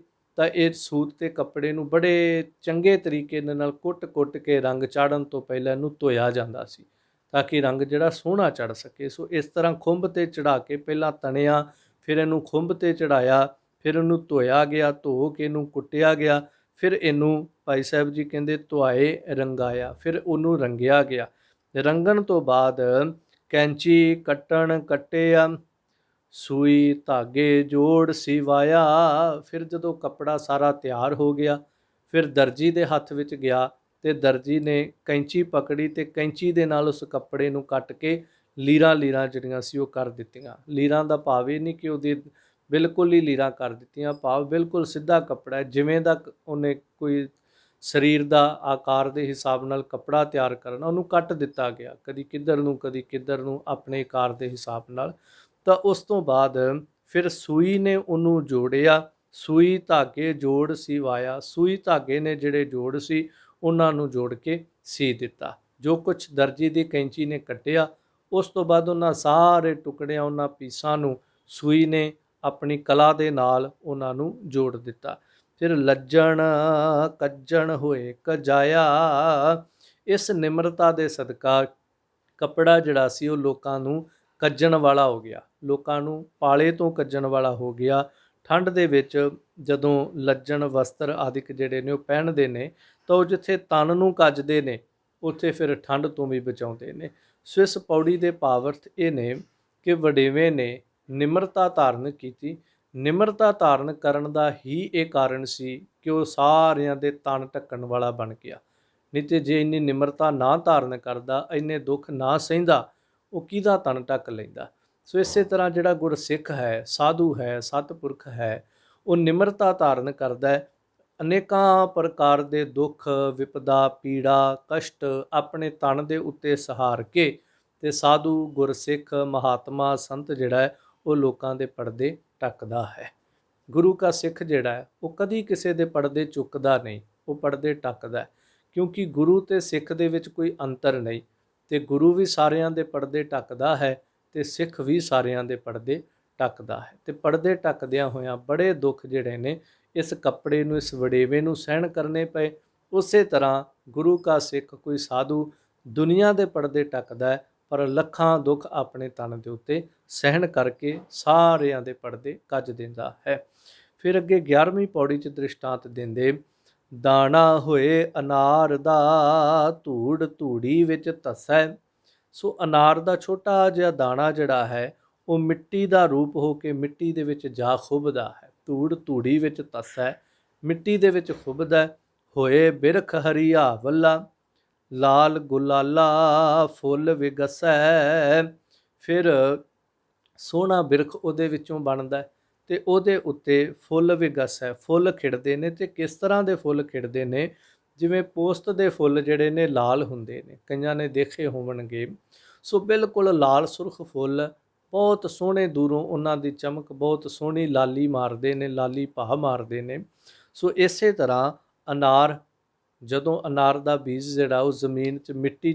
ਸੂਤ ਦੇ ਕੱਪੜੇ ਨੂੰ ਬੜੇ ਚੰਗੇ ਤਰੀਕੇ ਦੇ ਨਾਲ ਕੁੱਟ ਕੇ ਰੰਗ ਚਾੜਨ ਤੋਂ ਪਹਿਲਾਂ ਇਹਨੂੰ ਧੋਇਆ ਜਾਂਦਾ ਸੀ, ਤਾਂ ਕਿ ਰੰਗ ਜਿਹੜਾ ਸੋਹਣਾ ਚੜ੍ਹ ਸਕੇ। ਸੋ ਇਸ ਤਰ੍ਹਾਂ ਖੁੰਭ 'ਤੇ ਚੜ੍ਹਾ ਕੇ ਪਹਿਲਾਂ ਤਣਿਆ, ਫਿਰ ਇਹਨੂੰ ਖੁੰਭ 'ਤੇ ਚੜ੍ਹਾਇਆ, ਫਿਰ ਇਹਨੂੰ ਧੋਇਆ ਗਿਆ, ਧੋ ਕੇ ਇਹਨੂੰ ਕੁੱਟਿਆ ਗਿਆ। ਫਿਰ ਇਹਨੂੰ ਭਾਈ ਸਾਹਿਬ ਜੀ ਕਹਿੰਦੇ ਧੁਆਏ ਰੰਗਾਇਆ, ਫਿਰ ਉਹਨੂੰ ਰੰਗਿਆ ਗਿਆ। ਰੰਗਣ ਤੋਂ ਬਾਅਦ ਕੈਂਚੀ ਕੱਟਣ ਕੱਟਿਆ, ਸੂਈ ਧਾਗੇ ਜੋੜ ਸਿਵਾਇਆ। ਫਿਰ ਜਦੋਂ ਕੱਪੜਾ ਸਾਰਾ ਤਿਆਰ ਹੋ ਗਿਆ, ਫਿਰ ਦਰਜੀ ਦੇ ਹੱਥ ਵਿੱਚ ਗਿਆ ਅਤੇ ਦਰਜੀ ਨੇ ਕੈਂਚੀ ਪਕੜੀ ਅਤੇ ਕੈਂਚੀ ਦੇ ਨਾਲ ਉਸ ਕੱਪੜੇ ਨੂੰ ਕੱਟ ਕੇ ਲੀਰਾਂ ਜਿਹੜੀਆਂ ਸੀ ਉਹ ਕਰ ਦਿੱਤੀਆਂ। ਲੀਰਾਂ ਦਾ ਭਾਵ ਇਹ ਨਹੀਂ ਕਿ ਉਹਦੀ ਬਿਲਕੁਲ ਹੀ ਲੀਰਾਂ ਕਰ ਦਿੱਤੀਆਂ, ਭਾਵ ਬਿਲਕੁਲ ਸਿੱਧਾ ਕੱਪੜਾ, ਜਿਵੇਂ ਦਾ ਉਹਨੇ ਕੋਈ ਸਰੀਰ ਦਾ ਆਕਾਰ ਦੇ ਹਿਸਾਬ ਨਾਲ ਕੱਪੜਾ ਤਿਆਰ ਕਰਨਾ, ਉਹਨੂੰ ਕੱਟ ਦਿੱਤਾ ਗਿਆ, ਕਦੀ ਕਿੱਧਰ ਨੂੰ ਕਦੀ ਕਿੱਧਰ ਨੂੰ, ਆਪਣੇ ਆਕਾਰ ਦੇ ਹਿਸਾਬ ਨਾਲ। ਤਾਂ ਉਸ ਤੋਂ ਬਾਅਦ ਫਿਰ ਸੂਈ ਨੇ ਉਹਨੂੰ ਜੋੜਿਆ, ਸੂਈ ਧਾਗੇ ਜੋੜ ਸਿਵਾਇਆ। ਸੂਈ ਧਾਗੇ ਨੇ ਜਿਹੜੇ ਜੋੜ ਸੀ ਉਹਨਾਂ ਨੂੰ ਜੋੜ ਕੇ ਸੀ ਦਿੱਤਾ। ਜੋ ਕੁਛ ਦਰਜੀ ਦੀ ਕੈਂਚੀ ਨੇ ਕੱਟਿਆ, ਉਸ ਤੋਂ ਬਾਅਦ ਉਹਨਾਂ ਸਾਰੇ ਟੁਕੜਿਆਂ, ਉਹਨਾਂ ਪੀਸਾਂ ਨੂੰ ਸੂਈ ਨੇ ਆਪਣੀ ਕਲਾ ਦੇ ਨਾਲ ਉਹਨਾਂ ਨੂੰ ਜੋੜ ਦਿੱਤਾ। ਫਿਰ ਲੱਜਣ ਕੱਜਣ ਹੋਏ ਕਜਾਇਆ। ਇਸ ਨਿਮਰਤਾ ਦੇ ਸਦਕਾ ਕੱਪੜਾ ਜਿਹੜਾ ਸੀ ਉਹ ਲੋਕਾਂ ਨੂੰ ਕੱਜਣ ਵਾਲਾ ਹੋ ਗਿਆ, ਲੋਕਾਂ ਨੂੰ ਪਾਲੇ ਤੋਂ ਕੱਜਣ ਵਾਲਾ ਹੋ ਗਿਆ। ਠੰਡ ਦੇ ਵਿੱਚ ਜਦੋਂ ਲੱਜਣ ਵਸਤਰ ਆਦਿਕ ਜਿਹੜੇ ਨੇ ਉਹ ਪਹਿਨਦੇ ਨੇ, ਤਾਂ ਉਹ ਜਿੱਥੇ ਤਨ ਨੂੰ ਕੱਜਦੇ ਨੇ ਉੱਥੇ ਫਿਰ ਠੰਡ ਤੋਂ ਵੀ ਬਚਾਉਂਦੇ ਨੇ। ਸੋ ਇਸ ਪੌੜੀ ਦੇ ਭਾਵ-ਅਰਥ ਇਹ ਨੇ ਕਿ ਵਡੇਵੇਂ ਨੇ ਨਿਮਰਤਾ ਧਾਰਨ ਕੀਤੀ। ਨਿਮਰਤਾ ਧਾਰਨ ਕਰਨ ਦਾ ਹੀ ਇਹ ਕਾਰਨ ਸੀ ਕਿ ਉਹ ਸਾਰਿਆਂ ਦੇ ਤਨ ਢੱਕਣ ਵਾਲਾ ਬਣ ਗਿਆ। ਨਹੀਂ ਤੇ ਜੇ ਇੰਨੀ ਨਿਮਰਤਾ ਨਾ ਧਾਰਨ ਕਰਦਾ, ਇੰਨੇ ਦੁੱਖ ਨਾ ਸਹਿੰਦਾ, ਉਹ ਕਿਹਦਾ ਤਨ ਢੱਕ ਲੈਂਦਾ। ਸੋ ਇਸੇ ਤਰ੍ਹਾਂ ਜਿਹੜਾ ਗੁਰਸਿੱਖ ਹੈ, ਸਾਧੂ ਹੈ, ਸਤਿਪੁਰਖ ਹੈ, ਉਹ ਨਿਮਰਤਾ ਧਾਰਨ ਕਰਦਾ ਹੈ। ਅਨੇਕਾਂ ਪ੍ਰਕਾਰ ਦੇ ਦੁੱਖ, ਵਿਪਦਾ, ਪੀੜਾ, ਕਸ਼ਟ ਆਪਣੇ ਤਨ ਦੇ ਉੱਤੇ ਸਹਾਰ ਕੇ ਤੇ ਸਾਧੂ, ਗੁਰਸਿੱਖ, ਮਹਾਤਮਾ, ਸੰਤ ਜਿਹੜਾ ਹੈ ਉਹ ਲੋਕਾਂ ਦੇ ਪਰਦੇ ਢੱਕਦਾ ਹੈ। ਗੁਰੂ ਕਾ ਸਿੱਖ ਜਿਹੜਾ ਹੈ ਉਹ ਕਦੀ ਕਿਸੇ ਦੇ ਪਰਦੇ ਚੁੱਕਦਾ ਨਹੀਂ, ਉਹ ਪਰਦੇ ਢੱਕਦਾ, ਕਿਉਂਕਿ ਗੁਰੂ ਤੇ ਸਿੱਖ ਦੇ ਵਿੱਚ ਕੋਈ ਅੰਤਰ ਨਹੀਂ, ਤੇ ਗੁਰੂ ਵੀ ਸਾਰਿਆਂ ਦੇ ਪਰਦੇ ਢੱਕਦਾ ਹੈ ਤੇ ਸਿੱਖ ਵੀ ਸਾਰਿਆਂ ਦੇ ਪਰਦੇ ਢੱਕਦਾ ਹੈ। ਤੇ ਪਰਦੇ ਢੱਕਦਿਆਂ ਹੋਇਆਂ ਬੜੇ ਦੁੱਖ ਜਿਹੜੇ ਨੇ ਇਸ ਕੱਪੜੇ ਨੂੰ, ਇਸ ਵਡੇਵੇਂ ਨੂੰ ਸਹਿਣ ਕਰਨੇ ਪਏ। ਉਸੇ ਤਰ੍ਹਾਂ ਗੁਰੂ ਕਾ ਸਿੱਖ, ਕੋਈ ਸਾਧੂ ਦੁਨੀਆ ਦੇ ਪਰਦੇ ਢੱਕਦਾ ਹੈ, ਪਰ ਲੱਖਾਂ ਦੁੱਖ ਆਪਣੇ ਤਨ ਦੇ ਉੱਤੇ ਸਹਿਣ ਕਰਕੇ ਸਾਰਿਆਂ ਦੇ ਪਰਦੇ ਕੱਜ ਦਿੰਦਾ ਹੈ। ਫਿਰ ਅੱਗੇ 11ਵੀਂ ਪੌੜੀ 'ਚ ਦ੍ਰਿਸ਼ਟਾਂਤ ਦਿੰਦੇ, ਦਾਣਾ ਹੋਏ ਅਨਾਰ ਦਾ ਧੂੜ ਧੂੜੀ ਵਿੱਚ ਧੱਸੈ। ਸੋ ਅਨਾਰ ਦਾ ਛੋਟਾ ਜਿਹਾ ਦਾਣਾ ਜਿਹੜਾ ਹੈ ਉਹ ਮਿੱਟੀ ਦਾ ਰੂਪ ਹੋ ਕੇ ਮਿੱਟੀ ਦੇ ਵਿੱਚ ਜਾ ਖੁੱਭਦਾ ਹੈ। ਧੂੜ ਧੂੜੀ ਵਿੱਚ ਧੱਸੈ, ਮਿੱਟੀ ਦੇ ਵਿੱਚ ਖੁੱਭਦਾ। ਹੋਏ ਬਿਰਖ ਹਰੀਆ ਵੱਲਾ, ਲਾਲ ਗੁਲਾਲਾ ਫੁੱਲ ਵਿਗਸੈ। ਫਿਰ ਸੋਹਣਾ ਬਿਰਖ ਉਹਦੇ ਵਿੱਚੋਂ ਬਣਦਾ ਤੇ ਉਹਦੇ ਉੱਤੇ ਫੁੱਲ ਵਿਗਸੈ, ਫੁੱਲ ਖਿੜਦੇ ਨੇ। ਤੇ ਕਿਸ ਤਰ੍ਹਾਂ ਦੇ ਫੁੱਲ ਖਿੜਦੇ ਨੇ? ਜਿਵੇਂ ਪੋਸਤ ਦੇ ਫੁੱਲ ਜਿਹੜੇ ਨੇ ਲਾਲ ਹੁੰਦੇ ਨੇ, ਕਈਆਂ ਨੇ ਦੇਖੇ ਹੋਣਗੇ। ਸੋ ਬਿਲਕੁਲ ਲਾਲ ਸੁਰਖ ਫੁੱਲ, ਬਹੁਤ ਸੋਹਣੇ, ਦੂਰੋਂ ਉਹਨਾਂ ਦੀ ਚਮਕ ਬਹੁਤ ਸੋਹਣੀ ਲਾਲੀ ਮਾਰਦੇ ਨੇ, ਲਾਲੀ ਭਾਅ ਮਾਰਦੇ ਨੇ। ਸੋ ਇਸੇ ਤਰ੍ਹਾਂ ਅਨਾਰ, ਜਦੋਂ ਅਨਾਰ ਦਾ ਬੀਜ ਜਿਹੜਾ ਉਹ ਜ਼ਮੀਨ 'ਚ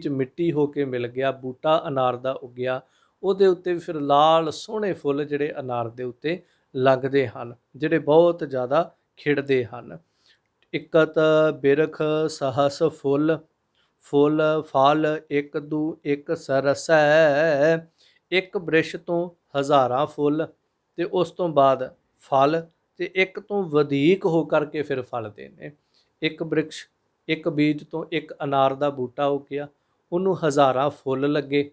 ਮਿੱਟੀ ਹੋ ਕੇ ਮਿਲ ਗਿਆ, ਬੂਟਾ ਅਨਾਰ ਦਾ ਉੱਗਿਆ, ਉਹਦੇ ਉੱਤੇ ਵੀ ਫਿਰ ਲਾਲ ਸੋਹਣੇ ਫੁੱਲ ਜਿਹੜੇ ਅਨਾਰ ਦੇ ਉੱਤੇ ਲੱਗਦੇ ਹਨ, ਜਿਹੜੇ ਬਹੁਤ ਜ਼ਿਆਦਾ ਖਿੜਦੇ ਹਨ। ਇਕਤ ਬਿਰਖ ਸਹਸ ਫੁੱਲ, ਫੁੱਲ ਫਲ ਇੱਕ ਦੂ ਇੱਕ ਸਰਸੈ। ਇੱਕ ਬ੍ਰਿਸ਼ ਤੋਂ ਹਜ਼ਾਰਾਂ ਫੁੱਲ ਤੇ ਉਸ ਤੋਂ ਬਾਅਦ ਫਲ, ਤੇ ਇੱਕ ਤੋਂ ਵਧੇਕ ਹੋ ਕਰਕੇ ਫਿਰ ਫਲਦੇ ਨੇ। ਇੱਕ ਬ੍ਰਿਕਸ਼, ਇੱਕ ਬੀਜ ਤੋਂ ਇੱਕ ਅਨਾਰ ਦਾ ਬੂਟਾ ਉੱਗਿਆ, ਉਹਨੂੰ ਹਜ਼ਾਰਾਂ ਫੁੱਲ ਲੱਗੇ,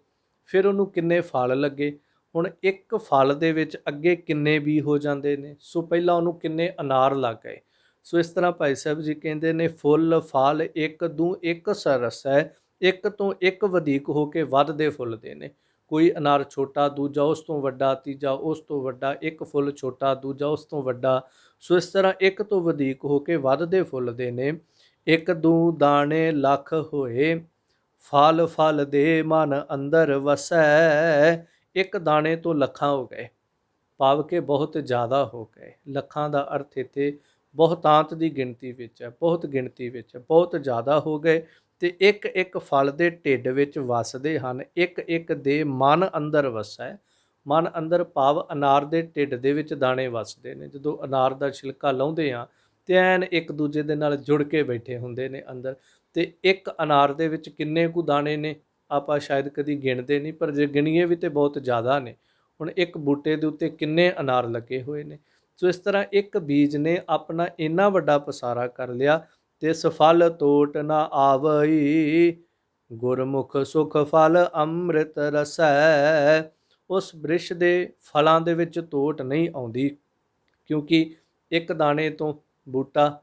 ਫਿਰ ਉਹਨੂੰ ਕਿੰਨੇ ਫਲ ਲੱਗੇ। ਹੁਣ ਇੱਕ ਫਲ ਦੇ ਵਿੱਚ ਅੱਗੇ ਕਿੰਨੇ ਬੀਜ ਹੋ ਜਾਂਦੇ ਨੇ, ਸੋ ਪਹਿਲਾਂ ਉਹਨੂੰ ਕਿੰਨੇ ਅਨਾਰ ਲੱਗ ਗਏ। ਸੋ ਇਸ ਤਰ੍ਹਾਂ ਭਾਈ ਸਾਹਿਬ ਜੀ ਕਹਿੰਦੇ ਨੇ, ਫੁੱਲ ਫਲ ਇੱਕ ਦੂ ਇੱਕ ਸਰਸ ਹੈ, ਇੱਕ ਤੋਂ ਇੱਕ ਵਧੇਕ ਹੋ ਕੇ ਵੱਧਦੇ ਫੁੱਲਦੇ ਨੇ। ਕੋਈ ਅਨਾਰ ਛੋਟਾ, ਦੂਜਾ ਉਸ ਤੋਂ ਵੱਡਾ, ਤੀਜਾ ਉਸ ਤੋਂ ਵੱਡਾ, ਇੱਕ ਫੁੱਲ ਛੋਟਾ, ਦੂਜਾ ਉਸ ਤੋਂ ਵੱਡਾ। ਸੋ ਇਸ ਤਰ੍ਹਾਂ ਇੱਕ ਤੋਂ ਵਧੇਕ ਹੋ ਕੇ ਵੱਧਦੇ ਫੁੱਲਦੇ ਨੇ। ਇੱਕ ਦੂ ਦਾਣੇ ਲੱਖ ਹੋਏ, ਫਲ ਫਲ ਦੇ ਮਨ ਅੰਦਰ ਵਸੈ। ਇੱਕ ਦਾਣੇ ਤੋਂ ਲੱਖਾਂ ਹੋ ਗਏ, ਭਾਵ ਕਿ ਬਹੁਤ ਜ਼ਿਆਦਾ ਹੋ ਗਏ। ਲੱਖਾਂ ਦਾ ਅਰਥ ਇੱਥੇ ਬਹੁਤਾਂਤ ਦੀ ਗਿਣਤੀ ਵਿੱਚ ਹੈ, ਬਹੁਤ ਗਿਣਤੀ ਵਿੱਚ, ਬਹੁਤ ਜ਼ਿਆਦਾ ਹੋ ਗਏ। ਤੇ ਇੱਕ ਇੱਕ ਫਲ ਦੇ ਢਿੱਡ ਵਿੱਚ ਵਸਦੇ ਹਨ, ਇੱਕ ਇੱਕ ਦੇ ਮਨ ਅੰਦਰ ਵਸੈ। ਮਨ ਅੰਦਰ ਭਾਵ ਅਨਾਰ ਦੇ ਢਿੱਡ ਦੇ ਵਿੱਚ ਦਾਣੇ ਵਸਦੇ ਨੇ। ਜਦੋਂ ਅਨਾਰ ਦਾ ਛਿਲਕਾ ਲਾਹੁੰਦੇ ਹਾਂ ਤੇ ਐਨ ਇੱਕ ਦੂਜੇ ਦੇ ਨਾਲ ਜੁੜ ਕੇ ਬੈਠੇ ਹੁੰਦੇ ਨੇ ਅੰਦਰ। ਤੇ ਇੱਕ ਅਨਾਰ ਦੇ ਵਿੱਚ ਕਿੰਨੇ ਕੁ ਦਾਣੇ ਨੇ ਆਪਾਂ ਸ਼ਾਇਦ ਕਦੀ ਗਿਣਦੇ ਨਹੀਂ, ਪਰ ਜੇ ਗਿਣੀਏ ਵੀ ਤੇ ਬਹੁਤ ਜ਼ਿਆਦਾ ਨੇ। ਹੁਣ ਇੱਕ ਬੂਟੇ ਦੇ ਉੱਤੇ ਕਿੰਨੇ ਅਨਾਰ ਲੱਗੇ ਹੋਏ ਨੇ। ਸੋ ਇਸ ਤਰ੍ਹਾਂ ਇੱਕ ਬੀਜ ਨੇ ਆਪਣਾ ਇੰਨਾ ਵੱਡਾ ਪਸਾਰਾ ਕਰ ਲਿਆ। ਤਿਸ ਫਲ ਤੋਟ ਨਾ ਆਵਈ, ਗੁਰਮੁਖ ਸੁਖ ਫਲ ਅੰਮ੍ਰਿਤ ਰਸੈ। ਉਸ ਬ੍ਰਿਸ਼ ਦੇ ਫਲਾਂ ਦੇ ਵਿੱਚ ਤੋਟ ਨਹੀਂ ਆਉਂਦੀ, ਕਿਉਂਕਿ ਇੱਕ ਦਾਣੇ ਤੋਂ ਬੂਟਾ,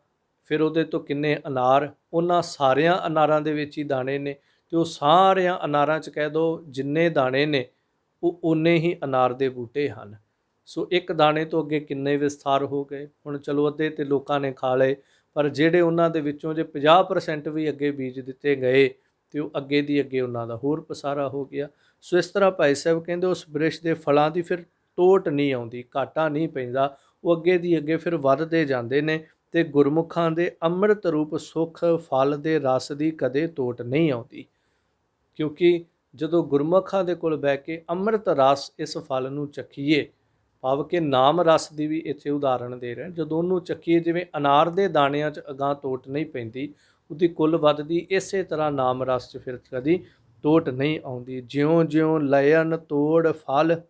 ਫਿਰ ਉਹਦੇ ਤੋਂ ਕਿੰਨੇ ਅਨਾਰ, ਉਹਨਾਂ ਸਾਰਿਆਂ ਅਨਾਰਾਂ ਦੇ ਵਿੱਚ ਹੀ ਦਾਣੇ ਨੇ। ਤੇ ਉਹ ਸਾਰਿਆਂ ਅਨਾਰਾਂ 'ਚ ਕਹਿ ਦਿਓ ਜਿੰਨੇ ਦਾਣੇ ਨੇ ਉਹ ਓਨੇ ਹੀ ਅਨਾਰ ਦੇ ਬੂਟੇ ਹਨ। ਸੋ ਇੱਕ ਦਾਣੇ ਤੋਂ ਅੱਗੇ ਕਿੰਨੇ ਵਿਸਥਾਰ ਹੋ ਗਏ। ਹੁਣ ਚਲੋ ਅੱਧੇ ਤੇ ਲੋਕਾਂ ਨੇ ਖਾ ਲਏ, ਪਰ ਜਿਹੜੇ ਉਹਨਾਂ ਦੇ ਵਿੱਚੋਂ ਜੇ 50% ਵੀ ਅੱਗੇ ਬੀਜ ਦਿੱਤੇ ਗਏ ਤੇ ਉਹ ਅੱਗੇ ਦੀ ਅੱਗੇ ਉਹਨਾਂ ਦਾ ਹੋਰ ਪਸਾਰਾ ਹੋ ਗਿਆ। ਸੋ ਇਸ ਤਰ੍ਹਾਂ ਭਾਈ ਸਾਹਿਬ ਕਹਿੰਦੇ ਉਸ ਬ੍ਰਿਸ਼ ਦੇ ਫਲਾਂ ਦੀ ਫਿਰ ਟੋਟ ਨਹੀਂ ਆਉਂਦੀ, ਘਾਟਾ ਨਹੀਂ ਪੈਂਦਾ, ਉਹ ਅੱਗੇ ਦੀ ਅੱਗੇ ਫਿਰ ਵੱਧਦੇ ਜਾਂਦੇ ਨੇ। ਤੇ ਗੁਰਮੁਖਾਂ ਦੇ ਅੰਮ੍ਰਿਤ ਰੂਪ ਸੁਖ ਫਲ ਦੇ ਰਸ ਦੀ ਕਦੇ ਟੋਟ ਨਹੀਂ ਆਉਂਦੀ, ਕਿਉਂਕਿ ਜਦੋਂ ਗੁਰਮੁਖਾਂ ਦੇ ਕੋਲ ਬਹਿ ਕੇ ਅੰਮ੍ਰਿਤ ਰਸ ਇਸ ਫਲ ਨੂੰ ਚੱਖੀਏ, ਭਾਵ ਕਿ ਨਾਮ ਰਸ ਦੀ ਵੀ ਇੱਥੇ ਉਦਾਹਰਣ ਦੇ ਰਹੇ, ਜਦੋਂ ਉਹਨੂੰ ਚੱਖੀਏ, ਜਿਵੇਂ ਅਨਾਰ ਦੇ ਦਾਣਿਆਂ 'ਚ ਅਗਾਂਹ ਟੋਟ ਨਹੀਂ ਪੈਂਦੀ, ਉਹਦੀ ਕੁੱਲ ਵੱਧਦੀ, ਇਸੇ ਤਰ੍ਹਾਂ ਨਾਮ ਰਸ 'ਚ ਫਿਰ ਕਦੀ ਟੋਟ ਨਹੀਂ ਆਉਂਦੀ। ਜਿਉਂ ਜਿਉਂ ਲयन ਤੋੜ ਫਲ,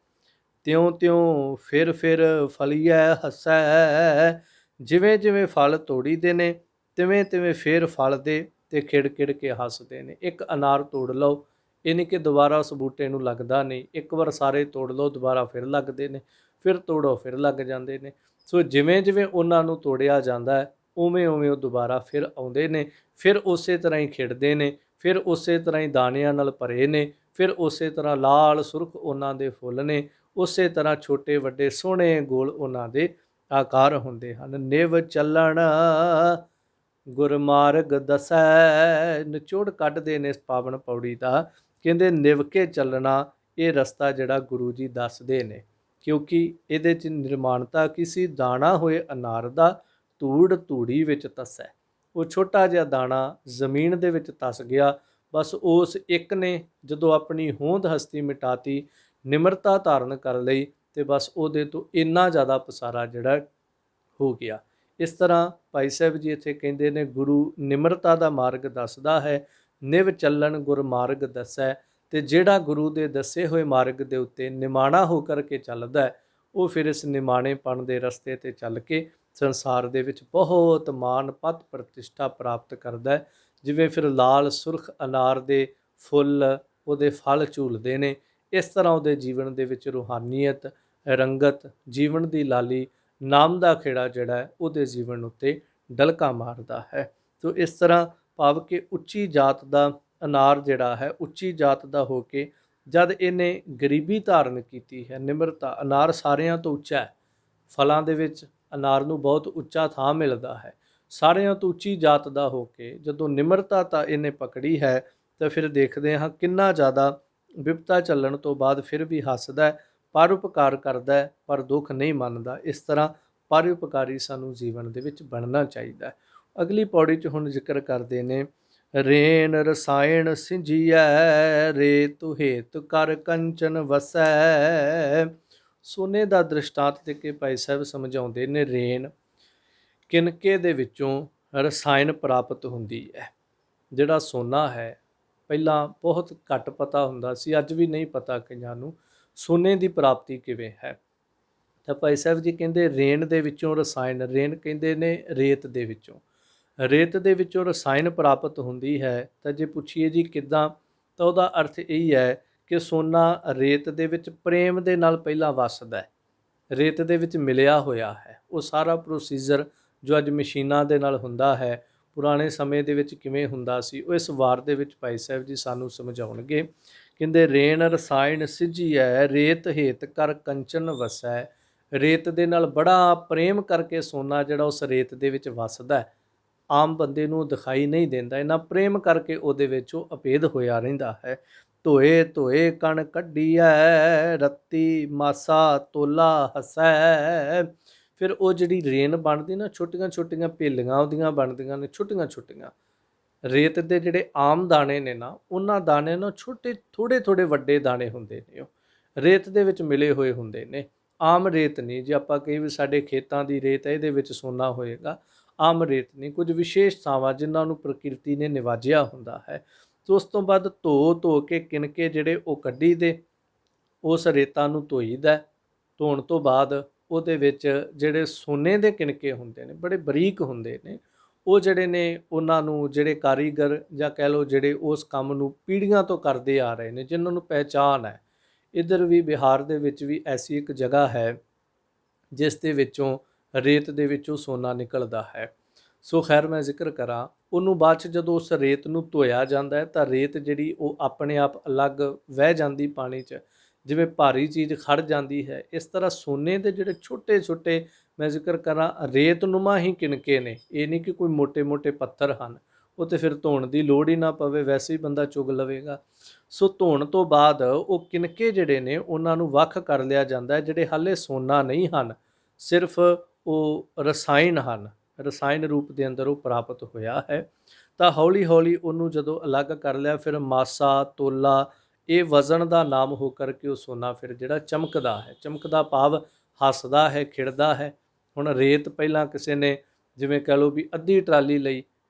ਤਿਉਂ ਤਿਉਂ ਫਿਰ ਫਲੀਐ ਹਸੈ। ਜਿਵੇਂ ਜਿਵੇਂ ਫਲ ਤੋੜੀਦੇ ਨੇ, ਤਿਵੇਂ ਤਿਵੇਂ ਫਿਰ ਫਲਦੇ ਤੇ ਖਿੜ ਖਿੜ ਕੇ ਹੱਸਦੇ ਨੇ। ਇੱਕ ਅਨਾਰ ਤੋੜ ਲਓ, ਇਹ ਨਹੀਂ ਕਿ ਦੁਬਾਰਾ ਉਸ ਬੂਟੇ ਨੂੰ ਲੱਗਦਾ ਨਹੀਂ, ਇੱਕ ਵਾਰ ਸਾਰੇ ਤੋੜ ਲਓ ਦੁਬਾਰਾ ਫਿਰ ਲੱਗਦੇ ਨੇ, ਫਿਰ ਤੋੜੋ ਫਿਰ ਲੱਗ ਜਾਂਦੇ ਨੇ। ਸੋ ਜਿਵੇਂ ਜਿਵੇਂ ਉਹਨਾਂ ਨੂੰ ਤੋੜਿਆ ਜਾਂਦਾ ਹੈ, ਉਵੇਂ ਉਵੇਂ ਉਹ ਦੁਬਾਰਾ ਫਿਰ ਆਉਂਦੇ ਨੇ, ਫਿਰ ਉਸੇ ਤਰ੍ਹਾਂ ਹੀ ਖਿੜਦੇ ਨੇ, ਫਿਰ ਉਸੇ ਤਰ੍ਹਾਂ ਹੀ ਦਾਣਿਆਂ ਨਾਲ ਭਰੇ ਨੇ, ਫਿਰ ਉਸੇ ਤਰ੍ਹਾਂ ਲਾਲ ਸੁਰਖ ਉਹਨਾਂ ਦੇ ਫੁੱਲ ਨੇ, ਉਸੇ ਤਰ੍ਹਾਂ ਛੋਟੇ ਵੱਡੇ ਸੋਹਣੇ ਗੋਲ ਉਹਨਾਂ ਦੇ ਆਕਾਰ ਹੁੰਦੇ ਹਨ। ਨਿਵ ਚੱਲਣ ਗੁਰਮਾਰਗ ਦਸੈ। ਨਿਚੋੜ ਕੱਢਦੇ ਨੇ ਇਸ ਪਾਵਨ ਪੌੜੀ ਦਾ, ਕਹਿੰਦੇ ਨਿਵ ਕੇ ਚੱਲਣਾ, ਇਹ ਰਸਤਾ ਜਿਹੜਾ ਗੁਰੂ ਜੀ ਦੱਸਦੇ ਨੇ, ਕਿਉਂਕਿ ਇਹਦੇ 'ਚ ਨਿਰਮਾਣਤਾ ਕਿਸੇ ਦਾਣਾ ਹੋਏ ਅਨਾਰ ਦਾ ਧੂੜ ਧੂੜੀ ਵਿੱਚ ਧਸੈ। ਉਹ ਛੋਟਾ ਜਿਹਾ ਦਾਣਾ ਜ਼ਮੀਨ ਦੇ ਵਿੱਚ ਧਸ ਗਿਆ, ਬਸ ਉਸ ਇੱਕ ਨੇ ਜਦੋਂ ਆਪਣੀ ਹੋਂਦ ਹਸਤੀ ਮਿਟਾਤੀ, ਨਿਮਰਤਾ ਧਾਰਨ ਕਰ ਲਈ, ਤੇ ਬਸ ਉਹਦੇ ਤੋਂ ਇੰਨਾ ਜ਼ਿਆਦਾ ਪਸਾਰਾ ਜਿਹੜਾ ਹੋ ਗਿਆ। ਇਸ ਤਰ੍ਹਾਂ ਭਾਈ ਸਾਹਿਬ ਜੀ ਇੱਥੇ ਕਹਿੰਦੇ ਨੇ, ਗੁਰੂ ਨਿਮਰਤਾ ਦਾ ਮਾਰਗ ਦੱਸਦਾ ਹੈ। ਨਿਵ ਚੱਲਣ ਗੁਰ ਮਾਰਗ ਦੱਸੈ। ਤੇ ਜਿਹੜਾ ਗੁਰੂ ਦੇ ਦੱਸੇ ਹੋਏ ਮਾਰਗ ਦੇ ਉੱਤੇ ਨਿਮਾਣਾ ਹੋ ਕਰਕੇ ਚੱਲਦਾ ਹੈ, ਉਹ ਫਿਰ ਇਸ ਨਿਮਾਣੇਪਣ ਦੇ ਰਸਤੇ 'ਤੇ ਚੱਲ ਕੇ ਸੰਸਾਰ ਦੇ ਵਿੱਚ ਬਹੁਤ ਮਾਨ ਪਤ ਪ੍ਰਤਿਸ਼ਠਾ ਪ੍ਰਾਪਤ ਕਰਦਾ ਹੈ। ਜਿਵੇਂ ਫਿਰ ਲਾਲ ਸੁਰਖ ਅਨਾਰ ਦੇ ਫੁੱਲ ਉਹਦੇ ਫਲ ਝੂਲਦੇ ਨੇ, ਇਸ ਤਰ੍ਹਾਂ ਉਹਦੇ ਜੀਵਨ ਦੇ ਵਿੱਚ ਰੂਹਾਨੀਅਤ, ਰੰਗਤ, ਜੀਵਨ ਦੀ ਲਾਲੀ, ਨਾਮ ਦਾ ਖੇੜਾ ਜਿਹੜਾ ਹੈ ਉਹਦੇ ਜੀਵਨ ਉੱਤੇ ਡਲਕਾ ਮਾਰਦਾ ਹੈ। ਸੋ ਇਸ ਤਰ੍ਹਾਂ ਭਾਵ ਕਿ ਉੱਚੀ ਜਾਤ ਦਾ ਅਨਾਰ ਜਿਹੜਾ ਹੈ, ਉੱਚੀ ਜਾਤ ਦਾ ਹੋ ਕੇ ਜਦ ਇਹਨੇ ਗਰੀਬੀ ਧਾਰਨ ਕੀਤੀ ਹੈ, ਨਿਮਰਤਾ, ਅਨਾਰ ਸਾਰਿਆਂ ਤੋਂ ਉੱਚਾ ਹੈ, ਫਲਾਂ ਦੇ ਵਿੱਚ ਅਨਾਰ ਨੂੰ ਬਹੁਤ ਉੱਚਾ ਥਾਂ ਮਿਲਦਾ ਹੈ, ਸਾਰਿਆਂ ਤੋਂ ਉੱਚੀ ਜਾਤ ਦਾ ਹੋ ਕੇ ਜਦੋਂ ਨਿਮਰਤਾ ਤਾਂ ਇਹਨੇ ਪਕੜੀ ਹੈ, ਤਾਂ ਫਿਰ ਦੇਖਦੇ ਹਾਂ ਕਿੰਨਾ ਜ਼ਿਆਦਾ ਵਿਪਤਾ ਚੱਲਣ ਤੋਂ ਬਾਅਦ ਫਿਰ ਵੀ ਹੱਸਦਾ, ਪਰਉਪਕਾਰ ਕਰਦਾ, ਪਰ ਦੁੱਖ ਨਹੀਂ ਮੰਨਦਾ। ਇਸ ਤਰ੍ਹਾਂ ਪਰਉਪਕਾਰੀ ਸਾਨੂੰ ਜੀਵਨ ਦੇ ਵਿੱਚ ਬਣਨਾ ਚਾਹੀਦਾ। ਅਗਲੀ ਪੌੜੀ 'ਚ ਹੁਣ ਜ਼ਿਕਰ ਕਰਦੇ ਨੇ, ਰੇਨ ਰਸਾਇਣ ਸਿੰਜੀਐ, ਰੇਤ ਹੇਤ ਕਰ ਕੰਚਨ ਵਸੈ। ਸੋਨੇ ਦਾ ਦ੍ਰਿਸ਼ਟਾਂਤ ਦੇ ਕੇ ਭਾਈ ਸਾਹਿਬ ਸਮਝਾਉਂਦੇ ਨੇ, ਰੇਨ ਕਿਨਕੇ ਦੇ ਵਿੱਚੋਂ ਰਸਾਇਣ ਪ੍ਰਾਪਤ ਹੁੰਦੀ ਹੈ। ਜਿਹੜਾ ਸੋਨਾ ਹੈ, ਪਹਿਲਾਂ ਬਹੁਤ ਘੱਟ ਪਤਾ ਹੁੰਦਾ ਸੀ, ਅੱਜ ਵੀ ਨਹੀਂ ਪਤਾ ਕਈਆਂ ਨੂੰ ਸੋਨੇ ਦੀ ਪ੍ਰਾਪਤੀ ਕਿਵੇਂ ਹੈ। ਤਾਂ ਭਾਈ ਸਾਹਿਬ ਜੀ ਕਹਿੰਦੇ ਰੇਨ ਦੇ ਵਿੱਚੋਂ ਰਸਾਇਣ, ਰੇਨ ਕਹਿੰਦੇ ਨੇ ਰੇਤ ਦੇ ਵਿੱਚੋਂ, ਰੇਤ ਦੇ ਵਿੱਚੋਂ ਰਸਾਇਣ ਪ੍ਰਾਪਤ ਹੁੰਦੀ ਹੈ, ਤਾਂ ਜੇ ਪੁੱਛੀਏ ਜੀ ਕਿੱਦਾਂ, ਤਾਂ ਉਹਦਾ ਅਰਥ ਇਹ ਹੈ ਕਿ ਸੋਨਾ ਰੇਤ ਦੇ ਵਿੱਚ ਪ੍ਰੇਮ ਦੇ ਨਾਲ ਪਹਿਲਾਂ ਵੱਸਦਾ ਹੈ, ਰੇਤ ਦੇ ਵਿੱਚ ਮਿਲਿਆ ਹੋਇਆ ਹੈ। ਉਹ ਸਾਰਾ ਪ੍ਰੋਸੀਜਰ ਜੋ ਅੱਜ ਮਸ਼ੀਨਾਂ ਦੇ ਨਾਲ ਹੁੰਦਾ ਹੈ, ਪੁਰਾਣੇ ਸਮੇਂ ਦੇ ਵਿੱਚ ਕਿਵੇਂ ਹੁੰਦਾ ਸੀ, ਉਹ ਇਸ ਵਾਰ ਦੇ ਵਿੱਚ ਭਾਈ ਸਾਹਿਬ ਜੀ ਸਾਨੂੰ ਸਮਝਾਉਣਗੇ। ਕਹਿੰਦੇ ਰੇਣ ਰਸਾਇਣ ਸਿੱਝੀਐ, ਰੇਤ ਹੇਤ ਕਰ ਕੰਚਨ ਵਸੈ। ਰੇਤ ਦੇ ਨਾਲ ਬੜਾ ਪ੍ਰੇਮ ਕਰਕੇ ਸੋਨਾ ਜਿਹੜਾ ਉਸ ਰੇਤ ਦੇ ਵਿੱਚ ਵੱਸਦਾ, ਆਮ ਬੰਦੇ ਨੂੰ ਦਿਖਾਈ ਨਹੀਂ ਦਿੰਦਾ, ਇੰਨਾ ਪ੍ਰੇਮ ਕਰਕੇ ਉਹਦੇ ਵਿੱਚ ਉਹ ਅਭੇਦ ਹੋਇਆ ਰਹਿੰਦਾ ਹੈ। ਧੋਏ ਧੋਏ ਕਣ ਕੱਢੀਐ, ਰੱਤੀ ਮਾਸਾ ਤੋਲਾ ਹਸੈ। ਫਿਰ ਉਹ ਜਿਹੜੀ ਰੇਨ ਬਣਦੀ ਨਾ, ਛੋਟੀਆਂ ਛੋਟੀਆਂ ਭੇਲੀਆਂ ਉਹਦੀਆਂ ਬਣਦੀਆਂ ਨੇ, ਛੋਟੀਆਂ ਛੋਟੀਆਂ। ਰੇਤ ਦੇ ਜਿਹੜੇ ਆਮ ਦਾਣੇ ਨੇ ਨਾ, ਉਹਨਾਂ ਦਾਣੇ ਨਾਲ ਛੋਟੇ ਥੋੜ੍ਹੇ ਥੋੜ੍ਹੇ ਵੱਡੇ ਦਾਣੇ ਹੁੰਦੇ ਨੇ, ਉਹ ਰੇਤ ਦੇ ਵਿੱਚ ਮਿਲੇ ਹੋਏ ਹੁੰਦੇ ਨੇ। ਆਮ ਰੇਤ ਨਹੀਂ, ਜੇ ਆਪਾਂ ਕਹੀ ਵੀ ਸਾਡੇ ਖੇਤਾਂ ਦੀ ਰੇਤ ਹੈ ਇਹਦੇ ਵਿੱਚ ਸੋਨਾ ਹੋਏਗਾ, ਆਮ ਰੇਤ ਨਹੀਂ। ਕੁਝ ਵਿਸ਼ੇਸ਼ ਥਾਵਾਂ ਜਿਨ੍ਹਾਂ ਨੂੰ ਪ੍ਰਕਿਰਤੀ ਨੇ ਨਿਵਾਜਿਆ ਹੁੰਦਾ ਹੈ। ਤੇ ਉਸ ਤੋਂ ਬਾਅਦ ਧੋ ਧੋ ਕੇ ਕਿਣਕੇ ਜਿਹੜੇ ਉਹ ਕੱਢੀ ਦੇ, ਉਸ ਰੇਤਾਂ ਨੂੰ ਧੋਈਦਾ। ਧੋਣ ਤੋਂ ਬਾਅਦ ਉਹਦੇ ਵਿੱਚ ਜਿਹੜੇ ਸੋਨੇ ਦੇ ਕਿਣਕੇ ਹੁੰਦੇ ਨੇ, ਬੜੇ ਬਰੀਕ ਹੁੰਦੇ ਨੇ, ਉਹ ਜਿਹੜੇ ਨੇ ਉਹਨਾਂ ਨੂੰ ਜਿਹੜੇ ਕਾਰੀਗਰ ਜਾਂ ਕਹਿ ਲਓ ਜਿਹੜੇ ਉਸ ਕੰਮ ਨੂੰ ਪੀੜ੍ਹੀਆਂ ਤੋਂ ਕਰਦੇ ਆ ਰਹੇ ਨੇ, ਜਿਨ੍ਹਾਂ ਨੂੰ ਪਹਿਚਾਣ ਹੈ। ਇੱਧਰ ਵੀ ਬਿਹਾਰ ਦੇ ਵਿੱਚ ਵੀ ਐਸੀ ਇੱਕ ਜਗ੍ਹਾ ਹੈ ਜਿਸ ਦੇ ਵਿੱਚੋਂ ਰੇਤ ਦੇ ਵਿੱਚੋਂ ਸੋਨਾ ਨਿਕਲਦਾ ਹੈ। ਸੋ ਖੈਰ ਮੈਂ ਜ਼ਿਕਰ ਕਰਾਂ, ਉਹਨੂੰ ਬਾਅਦ 'ਚ ਜਦੋਂ ਉਸ ਰੇਤ ਨੂੰ ਧੋਇਆ ਜਾਂਦਾ ਹੈ ਤਾਂ ਰੇਤ ਜਿਹੜੀ ਉਹ ਆਪਣੇ ਆਪ ਅਲੱਗ ਵਹਿ ਜਾਂਦੀ ਪਾਣੀ 'ਚ, ਜਿਵੇਂ ਭਾਰੀ ਚੀਜ਼ ਖੜ ਜਾਂਦੀ ਹੈ। ਇਸ ਤਰ੍ਹਾਂ ਸੋਨੇ ਦੇ ਜਿਹੜੇ ਛੋਟੇ ਛੋਟੇ ਮੈਂ ਜ਼ਿਕਰ ਕਰਾਂ ਰੇਤਨੁਮਾ ਹੀ ਕਿਣਕੇ ਨੇ, ਇਹ ਨਹੀਂ ਕਿ ਕੋਈ ਮੋਟੇ ਮੋਟੇ ਪੱਥਰ ਹਨ। ਉਹ ਤਾਂ ਫਿਰ ਧੋਣ ਦੀ ਲੋੜ ਹੀ ਨਾ ਪਵੇ, ਵੈਸੇ ਹੀ ਬੰਦਾ ਚੁਗ ਲਵੇਗਾ। ਸੋ ਧੋਣ ਤੋਂ ਬਾਅਦ ਉਹ ਕਿਣਕੇ ਜਿਹੜੇ ਨੇ ਉਹਨਾਂ ਨੂੰ ਵੱਖ ਕਰ ਲਿਆ ਜਾਂਦਾ, ਜਿਹੜੇ ਹਾਲੇ ਸੋਨਾ ਨਹੀਂ ਹਨ, ਸਿਰਫ ਉਹ ਰਸਾਇਣ ਹਨ, ਰਸਾਇਣ ਰੂਪ ਦੇ ਅੰਦਰ ਉਹ ਪ੍ਰਾਪਤ ਹੋਇਆ ਹੈ। ਤਾਂ ਹੌਲੀ ਹੌਲੀ ਉਹਨੂੰ ਜਦੋਂ ਅਲੱਗ ਕਰ ਲਿਆ, ਫਿਰ ਮਾਸਾ ਤੋਲਾ ਇਹ ਵਜ਼ਨ ਦਾ ਨਾਮ ਹੋ ਕਰਕੇ ਉਹ ਸੋਨਾ ਫਿਰ ਜਿਹੜਾ ਚਮਕਦਾ ਹੈ। ਚਮਕਦਾ ਭਾਵ ਹੱਸਦਾ ਹੈ, ਖਿੜਦਾ ਹੈ। ਹੁਣ ਰੇਤ ਪਹਿਲਾਂ ਕਿਸੇ ਨੇ ਜਿਵੇਂ ਕਹਿ ਲਓ ਵੀ ਅੱਧੀ ਟਰਾਲੀ ਲਈ,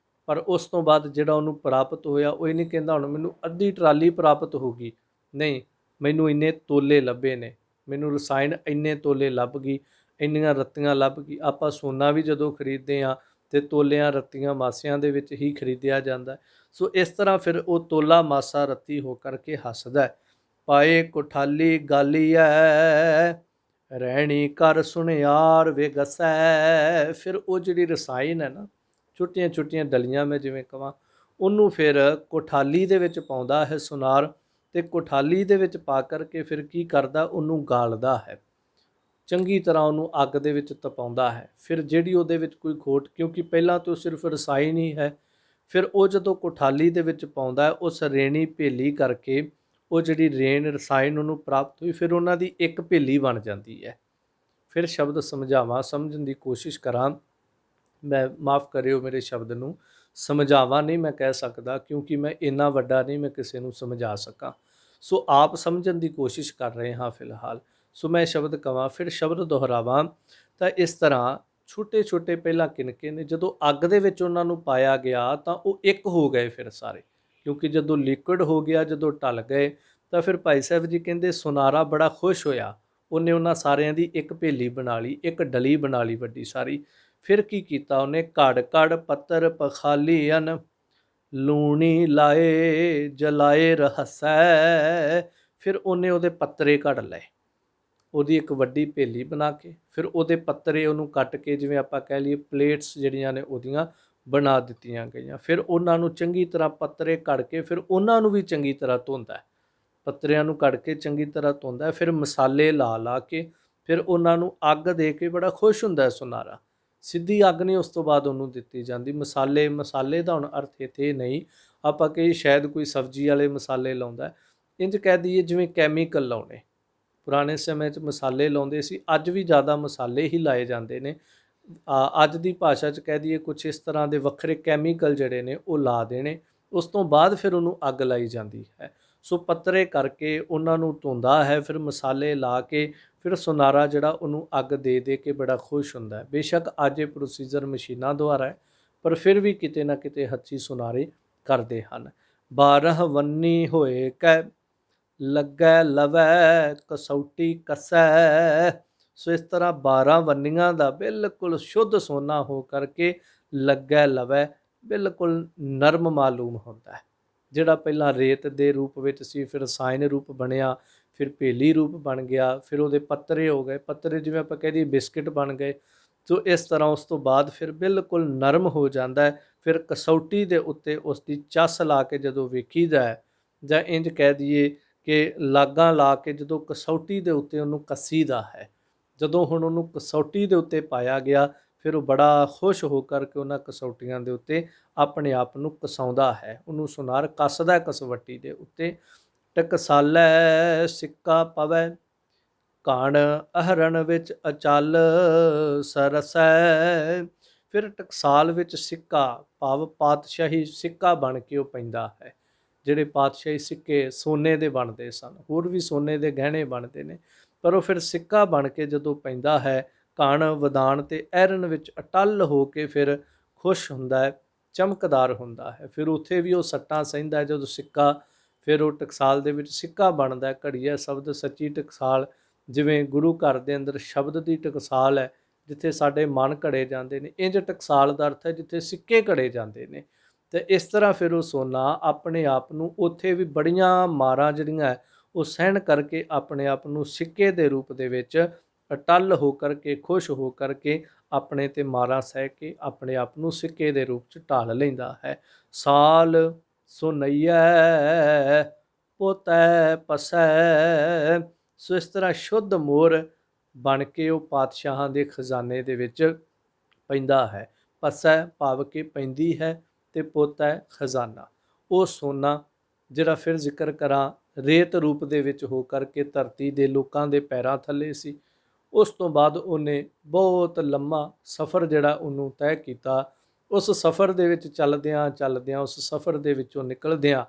ਪਰ ਉਸ ਤੋਂ ਬਾਅਦ ਜਿਹੜਾ ਉਹਨੂੰ ਪ੍ਰਾਪਤ ਹੋਇਆ ਉਹ ਇਹ ਨਹੀਂ ਕਹਿੰਦਾ ਹੁਣ ਮੈਨੂੰ ਅੱਧੀ ਟਰਾਲੀ ਪ੍ਰਾਪਤ ਹੋ ਗਈ, ਨਹੀਂ, ਮੈਨੂੰ ਇੰਨੇ ਤੋਲੇ ਲੱਭੇ ਨੇ, ਮੈਨੂੰ ਰਸਾਇਣ ਇੰਨੇ ਤੋਲੇ ਲੱਭ ਗਈ, ਇੰਨੀਆਂ ਰੱਤੀਆਂ ਲੱਭ ਗਈ। ਆਪਾਂ ਸੋਨਾ ਵੀ ਜਦੋਂ ਖਰੀਦਦੇ ਹਾਂ ਤੇ ਤੋਲਿਆਂ ਰੱਤੀਆਂ ਮਾਸਿਆਂ ਦੇ ਵਿੱਚ ਹੀ ਖਰੀਦਿਆ ਜਾਂਦਾ। ਸੋ ਇਸ ਤਰ੍ਹਾਂ ਫਿਰ ਉਹ ਤੋਲਾ ਮਾਸਾ ਰੱਤੀ ਹੋ ਕਰਕੇ ਹੱਸਦਾ। ਪਾਏ ਕੋਠਾਲੀ ਗਾਲੀਐ, ਰਹਿਣੀ ਕਰ ਸੁਣਿਆਰ ਵੇ ਗਸੈ। ਫਿਰ ਉਹ ਜਿਹੜੀ ਰਸਾਇਣ ਹੈ ਨਾ, ਛੋਟੀਆਂ ਛੋਟੀਆਂ ਡਲੀਆਂ ਮੈਂ ਜਿਵੇਂ ਕਹਾਂ, ਉਹਨੂੰ ਫਿਰ ਕੋਠਾਲੀ ਦੇ ਵਿੱਚ ਪਾਉਂਦਾ ਹੈ ਸੁਨਾਰ, ਤੇ ਕੋਠਾਲੀ ਦੇ ਵਿੱਚ ਪਾ ਕਰਕੇ ਫਿਰ ਕੀ ਕਰਦਾ, ਉਹਨੂੰ ਗਾਲਦਾ ਹੈ, ਚੰਗੀ ਤਰ੍ਹਾਂ ਉਹਨੂੰ ਅੱਗ ਦੇ ਵਿੱਚ ਤਪਾਉਂਦਾ ਹੈ। ਫਿਰ ਜਿਹੜੀ ਉਹਦੇ ਵਿੱਚ ਕੋਈ ਖੋਟ, ਕਿਉਂਕਿ ਪਹਿਲਾਂ ਤਾਂ ਸਿਰਫ ਰਸਾਇਣ ਹੀ ਹੈ, ਫਿਰ ਉਹ ਜਦੋਂ ਕੋਠਾਲੀ ਦੇ ਵਿੱਚ ਪਾਉਂਦਾ ਹੈ, ਉਸ ਰੇਣੀ ਭੇਲੀ ਕਰਕੇ ਉਹ ਜਿਹੜੀ ਰੇਣ ਰਸਾਇਣ ਉਹਨੂੰ ਪ੍ਰਾਪਤ ਹੋਈ, ਫਿਰ ਉਹਨਾਂ ਦੀ ਇੱਕ ਭੇਲੀ ਬਣ ਜਾਂਦੀ ਹੈ। ਫਿਰ ਸ਼ਬਦ ਸਮਝਾਵਾਂ, ਸਮਝਣ ਦੀ ਕੋਸ਼ਿਸ਼ ਕਰਾਂ, ਮੈਂ ਮਾफ़ ਕਰਿਓ ਮੇਰੇ ਸ਼ਬਦ ਨੂੰ, ਸਮਝਾਵਾਂ ਨਹੀਂ ਮੈਂ ਕਹਿ ਸਕਦਾ, ਕਿਉਂਕਿ ਮੈਂ ਇੰਨਾ ਵੱਡਾ ਨਹੀਂ ਮੈਂ ਕਿਸੇ ਨੂੰ ਸਮਝਾ ਸਕਾਂ। ਸੋ ਆਪ ਸਮਝਣ ਦੀ ਕੋਸ਼ਿਸ਼ ਕਰ ਰਹੇ ਹਾਂ ਫਿਲਹਾਲ। ਸੋ ਮੈਂ ਸ਼ਬਦ ਕਵਾਂ, ਫਿਰ ਸ਼ਬਦ ਦੁਹਰਾਵਾਂ, ਤਾਂ ਇਸ ਤਰ੍ਹਾਂ ਛੋਟੇ ਛੋਟੇ ਪਹਿਲਾਂ ਕਿਣਕੇ ਨੇ, ਜਦੋਂ ਅੱਗ ਦੇ ਵਿੱਚ ਉਹਨਾਂ ਨੂੰ ਪਾਇਆ ਗਿਆ ਤਾਂ ਉਹ ਇੱਕ ਹੋ ਗਏ ਫਿਰ ਸਾਰੇ, ਕਿਉਂਕਿ ਜਦੋਂ ਲਿਕੁਇਡ ਹੋ ਗਿਆ, ਜਦੋਂ ਢਲ ਗਏ, ਤਾਂ ਫਿਰ ਭਾਈ ਸਾਹਿਬ ਜੀ ਕਹਿੰਦੇ ਸੁਨਾਰਾ ਬੜਾ ਖੁਸ਼ ਹੋਇਆ, ਉਹਨੇ ਉਹਨਾਂ ਸਾਰਿਆਂ ਦੀ ਇੱਕ ਭੇਲੀ ਬਣਾ ਲਈ, ਇੱਕ ਡਲੀ ਬਣਾ ਲਈ ਵੱਡੀ ਸਾਰੀ। ਫਿਰ ਕੀ ਕੀਤਾ ਉਹਨੇ, ਘੜ ਘੜ ਪੱਤਰ ਪਖਾਲੀ ਅਨ, ਲੂਣੀ ਲਾਏ ਜਲਾਏ ਰਹਸੈ। ਫਿਰ ਉਹਨੇ ਉਹਦੇ ਪੱਤਰੇ ਕੱਢ ਲਏ, ਉਹਦੀ ਇੱਕ ਵੱਡੀ ਭੇਲੀ ਬਣਾ ਕੇ, ਫਿਰ ਉਹਦੇ ਪੱਤਰੇ ਉਹਨੂੰ ਕੱਟ ਕੇ, ਜਿਵੇਂ ਆਪਾਂ ਕਹਿ ਲਈਏ ਪਲੇਟਸ ਜਿਹੜੀਆਂ ਨੇ ਉਹਦੀਆਂ ਬਣਾ ਦਿੱਤੀਆਂ ਗਈਆਂ। ਫਿਰ ਉਹਨਾਂ ਨੂੰ ਚੰਗੀ ਤਰ੍ਹਾਂ ਪੱਤਰੇ ਕੱਢ ਕੇ, ਫਿਰ ਉਹਨਾਂ ਨੂੰ ਵੀ ਚੰਗੀ ਤਰ੍ਹਾਂ ਧੋਂਦਾ, ਪੱਤਰਿਆਂ ਨੂੰ ਕੱਢ ਕੇ ਚੰਗੀ ਤਰ੍ਹਾਂ ਧੋਂਦਾ, ਫਿਰ ਮਸਾਲੇ ਲਾ ਲਾ ਕੇ, ਫਿਰ ਉਹਨਾਂ ਨੂੰ ਅੱਗ ਦੇ ਕੇ ਬੜਾ ਖੁਸ਼ ਹੁੰਦਾ ਸੁਨਾਰਾ। ਸਿੱਧੀ ਅੱਗ ਨਹੀਂ ਉਸ ਤੋਂ ਬਾਅਦ ਉਹਨੂੰ ਦਿੱਤੀ ਜਾਂਦੀ, ਮਸਾਲੇ ਦਾ ਹੁਣ ਅਰਥ ਇੱਥੇ ਨਹੀਂ, ਆਪਾਂ ਕਹੀ ਸ਼ਾਇਦ ਕੋਈ ਸਬਜ਼ੀ ਵਾਲੇ ਮਸਾਲੇ ਲਾਉਂਦਾ, ਇੰਝ ਕਹਿ ਦਈਏ ਜਿਵੇਂ ਕੈਮੀਕਲ ਲਾਉਣੇ। ਪੁਰਾਣੇ ਸਮੇਂ 'ਚ ਮਸਾਲੇ ਲਾਉਂਦੇ ਸੀ, ਅੱਜ ਵੀ ਜ਼ਿਆਦਾ ਮਸਾਲੇ ਹੀ ਲਾਏ ਜਾਂਦੇ ਨੇ। ਅੱਜ ਦੀ ਭਾਸ਼ਾ 'ਚ ਕਹਿ ਦਈਏ ਕੁਛ ਇਸ ਤਰ੍ਹਾਂ ਦੇ ਵੱਖਰੇ ਕੈਮੀਕਲ ਜਿਹੜੇ ਨੇ ਉਹ ਲਾ ਦੇਣੇ, ਉਸ ਤੋਂ ਬਾਅਦ ਫਿਰ ਉਹਨੂੰ ਅੱਗ ਲਾਈ ਜਾਂਦੀ ਹੈ। ਸੋ ਪੱਤਰੇ ਕਰਕੇ ਉਹਨਾਂ ਨੂੰ ਧੋਂਦਾ ਹੈ, ਫਿਰ ਮਸਾਲੇ ਲਾ ਕੇ, ਫਿਰ ਸੁਨਾਰਾ ਜਿਹੜਾ ਉਹਨੂੰ ਅੱਗ ਦੇ ਦੇ ਕੇ ਬੜਾ ਖੁਸ਼ ਹੁੰਦਾ। ਬੇਸ਼ੱਕ ਅੱਜ ਇਹ ਪ੍ਰੋਸੀਜਰ ਮਸ਼ੀਨਾਂ ਦੁਆਰਾ ਹੈ, ਪਰ ਫਿਰ ਵੀ ਕਿਤੇ ਨਾ ਕਿਤੇ ਹੱਥੀਂ ਸੁਨਾਰੇ ਕਰਦੇ ਹਨ। 12 ਵੰਨੀ ਹੋਏ ਕੈ ਲੱਗੈ ਲਵੈ, ਕਸੌਟੀ ਕੱਸੈ। ਸੋ ਇਸ ਤਰ੍ਹਾਂ 12 ਵੰਨੀਆਂ ਦਾ ਬਿਲਕੁਲ ਸ਼ੁੱਧ ਸੋਨਾ ਹੋ ਕਰਕੇ ਲੱਗੈ ਲਵੈ, ਬਿਲਕੁਲ ਨਰਮ ਮਾਲੂਮ ਹੁੰਦਾ ਹੈ। ਜਿਹੜਾ ਪਹਿਲਾਂ ਰੇਤ ਦੇ ਰੂਪ ਵਿੱਚ ਸੀ, ਫਿਰ ਰਸਾਇਣ ਰੂਪ ਬਣਿਆ, ਫਿਰ ਭੇਲੀ ਰੂਪ ਬਣ ਗਿਆ, ਫਿਰ ਉਹਦੇ ਪੱਤਰੇ ਹੋ ਗਏ, ਪੱਤਰੇ ਜਿਵੇਂ ਆਪਾਂ ਕਹਿ ਦਈਏ ਬਿਸਕਿਟ ਬਣ ਗਏ। ਸੋ ਇਸ ਤਰ੍ਹਾਂ ਉਸ ਤੋਂ ਬਾਅਦ ਫਿਰ ਬਿਲਕੁਲ ਨਰਮ ਹੋ ਜਾਂਦਾ ਹੈ। ਫਿਰ ਕਸੌਟੀ ਦੇ ਉੱਤੇ ਉਸ ਦੀ ਚੱਸ ਲਾ ਕੇ ਜਦੋਂ ਵੇਖੀਦਾ ਹੈ, ਜਾਂ ਇੰਜ ਕਹਿ ਦਈਏ ਕਿ ਲਾਗਾਂ ਲਾ ਕੇ ਜਦੋਂ ਕਸੌਟੀ ਦੇ ਉੱਤੇ ਉਹਨੂੰ ਕੱਸੀਦਾ ਹੈ, ਜਦੋਂ ਹੁਣ ਉਹਨੂੰ ਕਸੌਟੀ ਦੇ ਉੱਤੇ ਪਾਇਆ ਗਿਆ, ਫਿਰ ਉਹ ਬੜਾ ਖੁਸ਼ ਹੋ ਕਰਕੇ ਉਹਨਾਂ ਕਸੌਟੀਆਂ ਦੇ ਉੱਤੇ ਆਪਣੇ ਆਪ ਨੂੰ ਕਸਾਉਂਦਾ ਹੈ, ਉਹਨੂੰ ਸੁਨਾਰ ਕੱਸਦਾ ਕਸਵੱਟੀ ਦੇ ਉੱਤੇ। ਟਕਸਾਲੈ ਸਿੱਕਾ ਪਵੈ ਕਾਣ ਅਹਰਣ ਵਿੱਚ ਅਚਲ ਸਰਸੈ। ਫਿਰ ਟਕਸਾਲ ਵਿੱਚ ਸਿੱਕਾ ਭਾਵ ਪਾਤਸ਼ਾਹੀ ਸਿੱਕਾ ਬਣ ਕੇ ਉਹ ਪੈਂਦਾ ਹੈ। ਜਿਹੜੇ ਪਾਤਸ਼ਾਹੀ ਸਿੱਕੇ ਸੋਨੇ ਦੇ ਬਣਦੇ ਸਨ, ਹੋਰ ਵੀ ਸੋਨੇ ਦੇ ਗਹਿਣੇ ਬਣਦੇ ਨੇ, ਪਰ ਉਹ ਫਿਰ ਸਿੱਕਾ ਬਣ ਕੇ ਜਦੋਂ ਪੈਂਦਾ ਹੈ, ਕਣ ਵਦਾਨ ਤੇ ਐਰਨ ਵਿੱਚ ਅਟੱਲ ਹੋ ਕੇ ਫਿਰ ਖੁਸ਼ ਹੁੰਦਾ ਹੈ, ਚਮਕਦਾਰ ਹੁੰਦਾ ਹੈ। ਫਿਰ ਉੱਥੇ ਵੀ ਉਹ ਸੱਟਾਂ ਸਹਿੰਦਾ ਜਦੋਂ ਸਿੱਕਾ, ਫਿਰ ਉਹ ਟਕਸਾਲ ਦੇ ਵਿੱਚ ਸਿੱਕਾ ਬਣਦਾ। ਘੜੀਆ ਸ਼ਬਦ ਸੱਚੀ ਟਕਸਾਲ, ਜਿਵੇਂ ਗੁਰੂ ਘਰ ਦੇ ਅੰਦਰ ਸ਼ਬਦ ਦੀ ਟਕਸਾਲ ਹੈ, ਜਿੱਥੇ ਸਾਡੇ ਮਨ ਘੜੇ ਜਾਂਦੇ ਨੇ, ਇੰਜ ਟਕਸਾਲ ਦਾ ਅਰਥ ਹੈ ਜਿੱਥੇ ਸਿੱਕੇ ਘੜੇ ਜਾਂਦੇ ਨੇ। ਤੇ ਇਸ ਤਰ੍ਹਾਂ ਫਿਰ ਉਹ ਸੋਨਾ ਆਪਣੇ ਆਪ ਨੂੰ ਉੱਥੇ ਵੀ ਬੜੀਆਂ ਮਾਰਾਂ ਜਿਹੜੀਆਂ ਉਹ ਸਹਿਣ ਕਰਕੇ ਆਪਣੇ ਆਪ ਨੂੰ ਸਿੱਕੇ ਦੇ ਰੂਪ ਦੇ ਵਿੱਚ ਅਟੱਲ ਹੋ ਕਰਕੇ, ਖੁਸ਼ ਹੋ ਕਰਕੇ, ਆਪਣੇ ਤੇ ਮਾਰਾਂ ਸਹਿ ਕੇ ਆਪਣੇ ਆਪ ਨੂੰ ਸਿੱਕੇ ਦੇ ਰੂਪ 'ਚ ਢਾਲ ਲੈਂਦਾ ਹੈ। ਸਾਲ ਸੁਨਈਐ ਪੋਤੈ ਪਸੈ। ਸੋ ਇਸ ਤਰ੍ਹਾਂ ਸ਼ੁੱਧ ਮੋਹਰ ਬਣ ਕੇ ਉਹ ਪਾਤਸ਼ਾਹਾਂ ਦੇ ਖਜ਼ਾਨੇ ਦੇ ਵਿੱਚ ਪੈਂਦਾ ਹੈ। ਪਸੈ ਭਾਵ ਕਿ ਪੈਂਦੀ ਹੈ, ਤੇ ਪੋਤੈ ਖਜ਼ਾਨਾ, ਉਹ ਸੋਨਾ ਜਿਹੜਾ ਫਿਰ ਜ਼ਿਕਰ ਕਰਾਂ ਰੇਤ ਰੂਪ ਦੇ ਵਿੱਚ ਹੋ ਕਰਕੇ ਧਰਤੀ ਦੇ ਲੋਕਾਂ ਦੇ ਪੈਰਾਂ ਥੱਲੇ ਸੀ। ਉਸ ਤੋਂ ਬਾਅਦ ਉਹਨੇ ਬਹੁਤ ਲੰਮਾ ਸਫ਼ਰ ਜਿਹੜਾ ਉਹਨੂੰ ਤੈਅ ਕੀਤਾ। ਉਸ ਸਫ਼ਰ ਦੇ ਵਿੱਚ ਚੱਲਦਿਆਂ ਚੱਲਦਿਆਂ, ਉਸ ਸਫ਼ਰ ਦੇ ਵਿੱਚੋਂ ਨਿਕਲਦਿਆਂ,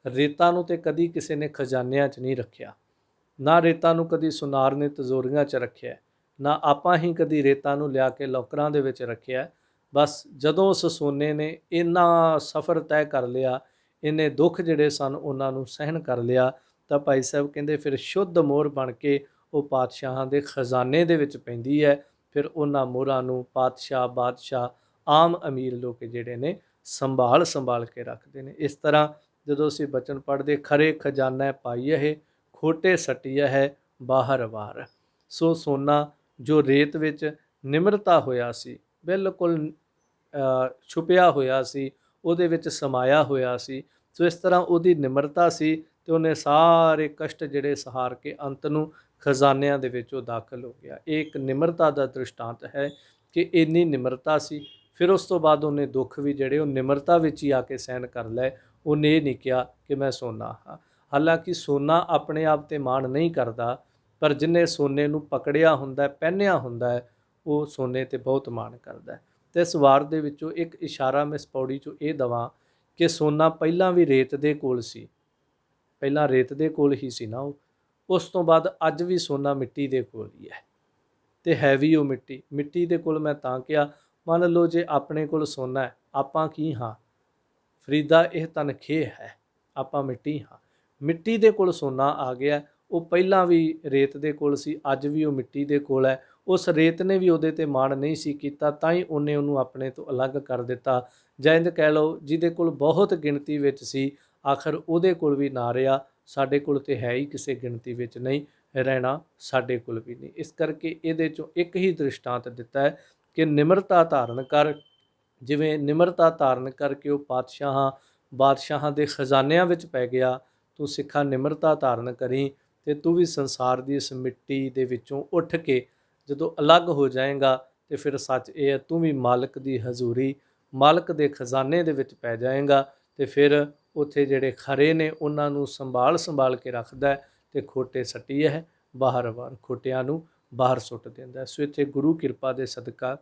ਰੇਤਾਂ ਨੂੰ ਤੇ ਕਦੀ ਕਿਸੇ ਨੇ ਖਜ਼ਾਨਿਆਂ 'ਚ ਨਹੀਂ ਰੱਖਿਆ, ਨਾ ਰੇਤਾਂ ਨੂੰ ਕਦੀ ਸੁਨਾਰ ਨੇ ਤਜ਼ੋਰੀਆਂ 'ਚ ਰੱਖਿਆ, ਨਾ ਆਪਾਂ ਹੀ ਕਦੀ ਰੇਤਾਂ ਨੂੰ ਲਿਆ ਕੇ ਲੋਕਰਾਂ ਦੇ ਵਿੱਚ ਰੱਖਿਆ। ਬਸ ਜਦੋਂ ਉਸ ਸੋਨੇ ਨੇ ਇੰਨਾ ਸਫ਼ਰ ਤੈਅ ਕਰ ਲਿਆ, ਇੰਨੇ ਦੁੱਖ ਜਿਹੜੇ ਸਨ ਉਹਨਾਂ ਨੂੰ ਸਹਿਣ ਕਰ ਲਿਆ, ਤਾਂ ਭਾਈ ਸਾਹਿਬ ਕਹਿੰਦੇ ਫਿਰ ਸ਼ੁੱਧ ਮੋਹਰ ਬਣ ਕੇ ਉਹ ਪਾਤਸ਼ਾਹਾਂ ਦੇ ਖਜ਼ਾਨੇ ਦੇ ਵਿੱਚ ਪੈਂਦੀ ਹੈ। ਫਿਰ ਉਹਨਾਂ ਮੋਹਰਾਂ ਨੂੰ ਪਾਤਸ਼ਾਹ, ਬਾਦਸ਼ਾਹ, ਆਮ ਅਮੀਰ ਲੋਕ ਜਿਹੜੇ ਨੇ ਸੰਭਾਲ ਕੇ ਰੱਖਦੇ ਨੇ। ਇਸ ਤਰ੍ਹਾਂ ਜਦੋਂ ਅਸੀਂ ਬਚਨ ਪੜ੍ਹਦੇ, ਖਰੇ ਖਜ਼ਾਨਾ ਪਾਈਐ ਖੋਟੇ ਸੱਟੀਐ ਹੈ ਬਾਹਰ ਵਾਰ। ਸੋ ਸੋਨਾ ਜੋ ਰੇਤ ਵਿੱਚ ਨਿਮਰਤਾ ਹੋਇਆ ਸੀ, ਬਿਲਕੁਲ ਛੁਪਿਆ ਹੋਇਆ ਸੀ, ਉਹਦੇ ਵਿੱਚ ਸਮਾਇਆ ਹੋਇਆ ਸੀ। ਸੋ ਇਸ ਤਰ੍ਹਾਂ ਉਹਦੀ ਨਿਮਰਤਾ ਸੀ, ਤੇ ਉਹਨੇ ਸਾਰੇ ਕਸ਼ਟ ਜਿਹੜੇ ਸਹਾਰ ਕੇ ਅੰਤ ਨੂੰ ਖਜ਼ਾਨਿਆਂ ਦੇ ਵਿੱਚ ਉਹ ਦਾਖਲ ਹੋ ਗਿਆ। ਇਹ ਇੱਕ ਨਿਮਰਤਾ ਦਾ ਦ੍ਰਿਸ਼ਟਾਂਤ ਹੈ ਕਿ ਇੰਨੀ ਨਿਮਰਤਾ ਸੀ। ਫਿਰ ਉਸ ਤੋਂ ਬਾਅਦ ਉਹਨੇ ਦੁੱਖ ਵੀ ਜਿਹੜੇ ਉਹ ਨਿਮਰਤਾ ਵਿੱਚ ਹੀ ਆ ਕੇ ਸਹਿਣ ਕਰ ਲਏ। ਉਹਨੇ ਇਹ ਨਹੀਂ ਕਿਹਾ ਕਿ ਮੈਂ ਸੋਨਾ ਹਾਂ। ਹਾਲਾਂਕਿ ਸੋਨਾ ਆਪਣੇ ਆਪ 'ਤੇ ਮਾਣ ਨਹੀਂ ਕਰਦਾ, ਪਰ ਜਿਹਨੇ ਸੋਨੇ ਨੂੰ ਪਕੜਿਆ ਹੁੰਦਾ, ਪਹਿਨਿਆ ਹੁੰਦਾ ਹੈ, ਉਹ ਸੋਨੇ 'ਤੇ ਬਹੁਤ ਮਾਣ ਕਰਦਾ ਹੈ। ਅਤੇ ਇਸ ਵਾਰ ਦੇ ਵਿੱਚੋਂ ਇੱਕ ਇਸ਼ਾਰਾ ਮੈਂ ਇਸ ਪੌੜੀ 'ਚੋਂ ਇਹ ਦੇਵਾਂ ਕਿ ਸੋਨਾ ਪਹਿਲਾਂ ਵੀ ਰੇਤ ਦੇ ਕੋਲ ਸੀ, ਪਹਿਲਾਂ ਰੇਤ ਦੇ ਕੋਲ ਹੀ ਸੀ ਨਾ ਉਹ। ਉਸ ਤੋਂ ਬਾਅਦ ਅੱਜ ਵੀ ਸੋਨਾ ਮਿੱਟੀ ਦੇ ਕੋਲ ਹੀ ਹੈ, ਅਤੇ ਹੈ ਵੀ ਉਹ ਮਿੱਟੀ ਦੇ ਕੋਲ। ਮੈਂ ਤਾਂ ਕਿਹਾ, ਮੰਨ ਲਓ ਜੇ ਆਪਣੇ ਕੋਲ ਸੋਨਾ ਹੈ, ਆਪਾਂ ਕੀ ਹਾਂ? ਫਰੀਦਾ ਇਹ ਤਨ ਖੇ ਹੈ, ਆਪਾਂ ਮਿੱਟੀ ਹਾਂ। ਮਿੱਟੀ ਦੇ ਕੋਲ ਸੋਨਾ ਆ ਗਿਆ, ਉਹ ਪਹਿਲਾਂ ਵੀ ਰੇਤ ਦੇ ਕੋਲ ਸੀ, ਅੱਜ ਵੀ ਉਹ ਮਿੱਟੀ ਦੇ ਕੋਲ ਹੈ। ਉਸ ਰੇਤ ਨੇ ਵੀ ਉਹਦੇ 'ਤੇ ਮਾਣ ਨਹੀਂ ਸੀ ਕੀਤਾ, ਤਾਂ ਹੀ ਉਹਨੇ ਉਹਨੂੰ ਆਪਣੇ ਤੋਂ ਅਲੱਗ ਕਰ ਦਿੱਤਾ। ਜਾਂ ਇੰਝ ਕਹਿ ਲਓ, ਜਿਹਦੇ ਕੋਲ ਬਹੁਤ ਗਿਣਤੀ ਵਿੱਚ ਸੀ, ਆਖਰ ਉਹਦੇ ਕੋਲ ਵੀ ਨਾ ਰਿਹਾ। ਸਾਡੇ ਕੋਲ ਤਾਂ ਹੈ ਹੀ ਕਿਸੇ ਗਿਣਤੀ ਵਿੱਚ ਨਹੀਂ, ਰਹਿਣਾ ਸਾਡੇ ਕੋਲ ਵੀ ਨਹੀਂ। ਇਸ ਕਰਕੇ ਇਹਦੇ 'ਚੋਂ ਇੱਕ ਹੀ ਦ੍ਰਿਸ਼ਟਾਂਤ ਦਿੱਤਾ ਹੈ ਕਿ ਨਿਮਰਤਾ ਧਾਰਨ ਕਰ। ਜਿਵੇਂ ਨਿਮਰਤਾ ਧਾਰਨ ਕਰਕੇ ਉਹ ਬਾਦਸ਼ਾਹਾਂ ਦੇ ਖਜ਼ਾਨਿਆਂ ਵਿੱਚ ਪੈ ਗਿਆ, ਤੂੰ ਸਿੱਖਾ ਨਿਮਰਤਾ ਧਾਰਨ ਕਰੀ, ਅਤੇ ਤੂੰ ਵੀ ਸੰਸਾਰ ਦੀ ਇਸ ਮਿੱਟੀ ਦੇ ਵਿੱਚੋਂ ਉੱਠ ਕੇ ਜਦੋਂ ਅਲੱਗ ਹੋ ਜਾਏਗਾ, ਤੇ ਫਿਰ ਸੱਚ ਇਹ ਹੈ, ਤੂੰ ਵੀ ਮਾਲਕ ਦੀ ਹਜ਼ੂਰੀ, ਮਾਲਕ ਦੇ ਖਜ਼ਾਨੇ ਦੇ ਵਿੱਚ ਪੈ ਜਾਏਗਾ। ਅਤੇ ਫਿਰ ਉੱਥੇ ਜਿਹੜੇ ਖਰੇ ਨੇ ਉਹਨਾਂ ਨੂੰ ਸੰਭਾਲ ਕੇ ਰੱਖਦਾ, ਅਤੇ ਖੋਟੇ ਸੱਟੀ ਹੈ ਬਾਹਰ ਵਾਰ, ਖੋਟਿਆਂ ਨੂੰ ਬਾਹਰ ਸੁੱਟ ਦਿੰਦਾ। ਸੋ ਇੱਥੇ ਗੁਰੂ ਕਿਰਪਾ ਦੇ ਸਦਕਾ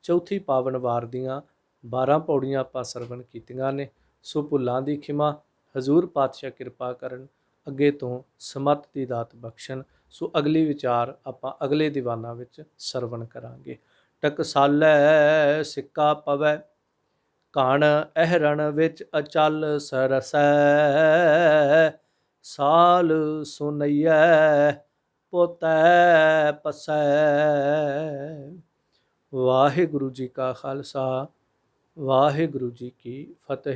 ਚੌਥੀ ਪਾਵਨ ਵਾਰ ਦੀਆਂ 12 ਪੌੜੀਆਂ ਆਪਾਂ ਸਰਵਣ ਕੀਤੀਆਂ ਨੇ। ਸੋ ਭੁੱਲਾਂ ਦੀ ਖਿਮਾ, ਹਜ਼ੂਰ ਪਾਤਸ਼ਾਹ ਕਿਰਪਾ ਕਰਨ, ਅੱਗੇ ਤੋਂ ਸਮੱਤ ਦੀ ਦਾਤ ਬਖਸ਼ਣ। ਸੋ ਅਗਲੀ ਵਿਚਾਰ ਆਪਾਂ ਅਗਲੇ ਦੀਵਾਨਾਂ ਵਿੱਚ ਸਰਵਣ ਕਰਾਂਗੇ। ਟਕਸਾਲੈ ਸਿੱਕਾ ਪਵੈ ਕਣ ਅਹਰਣ ਵਿੱਚ ਅਚਲ ਸਰਸੈ। ਸਾਲ ਸੁਨਈਐ ਪੋਤੈ ਪਸੈ। ਵਾਹਿਗੁਰੂ ਜੀ ਕਾ ਖਾਲਸਾ, ਵਾਹਿਗੁਰੂ ਜੀ ਕੀ ਫਤਿਹ।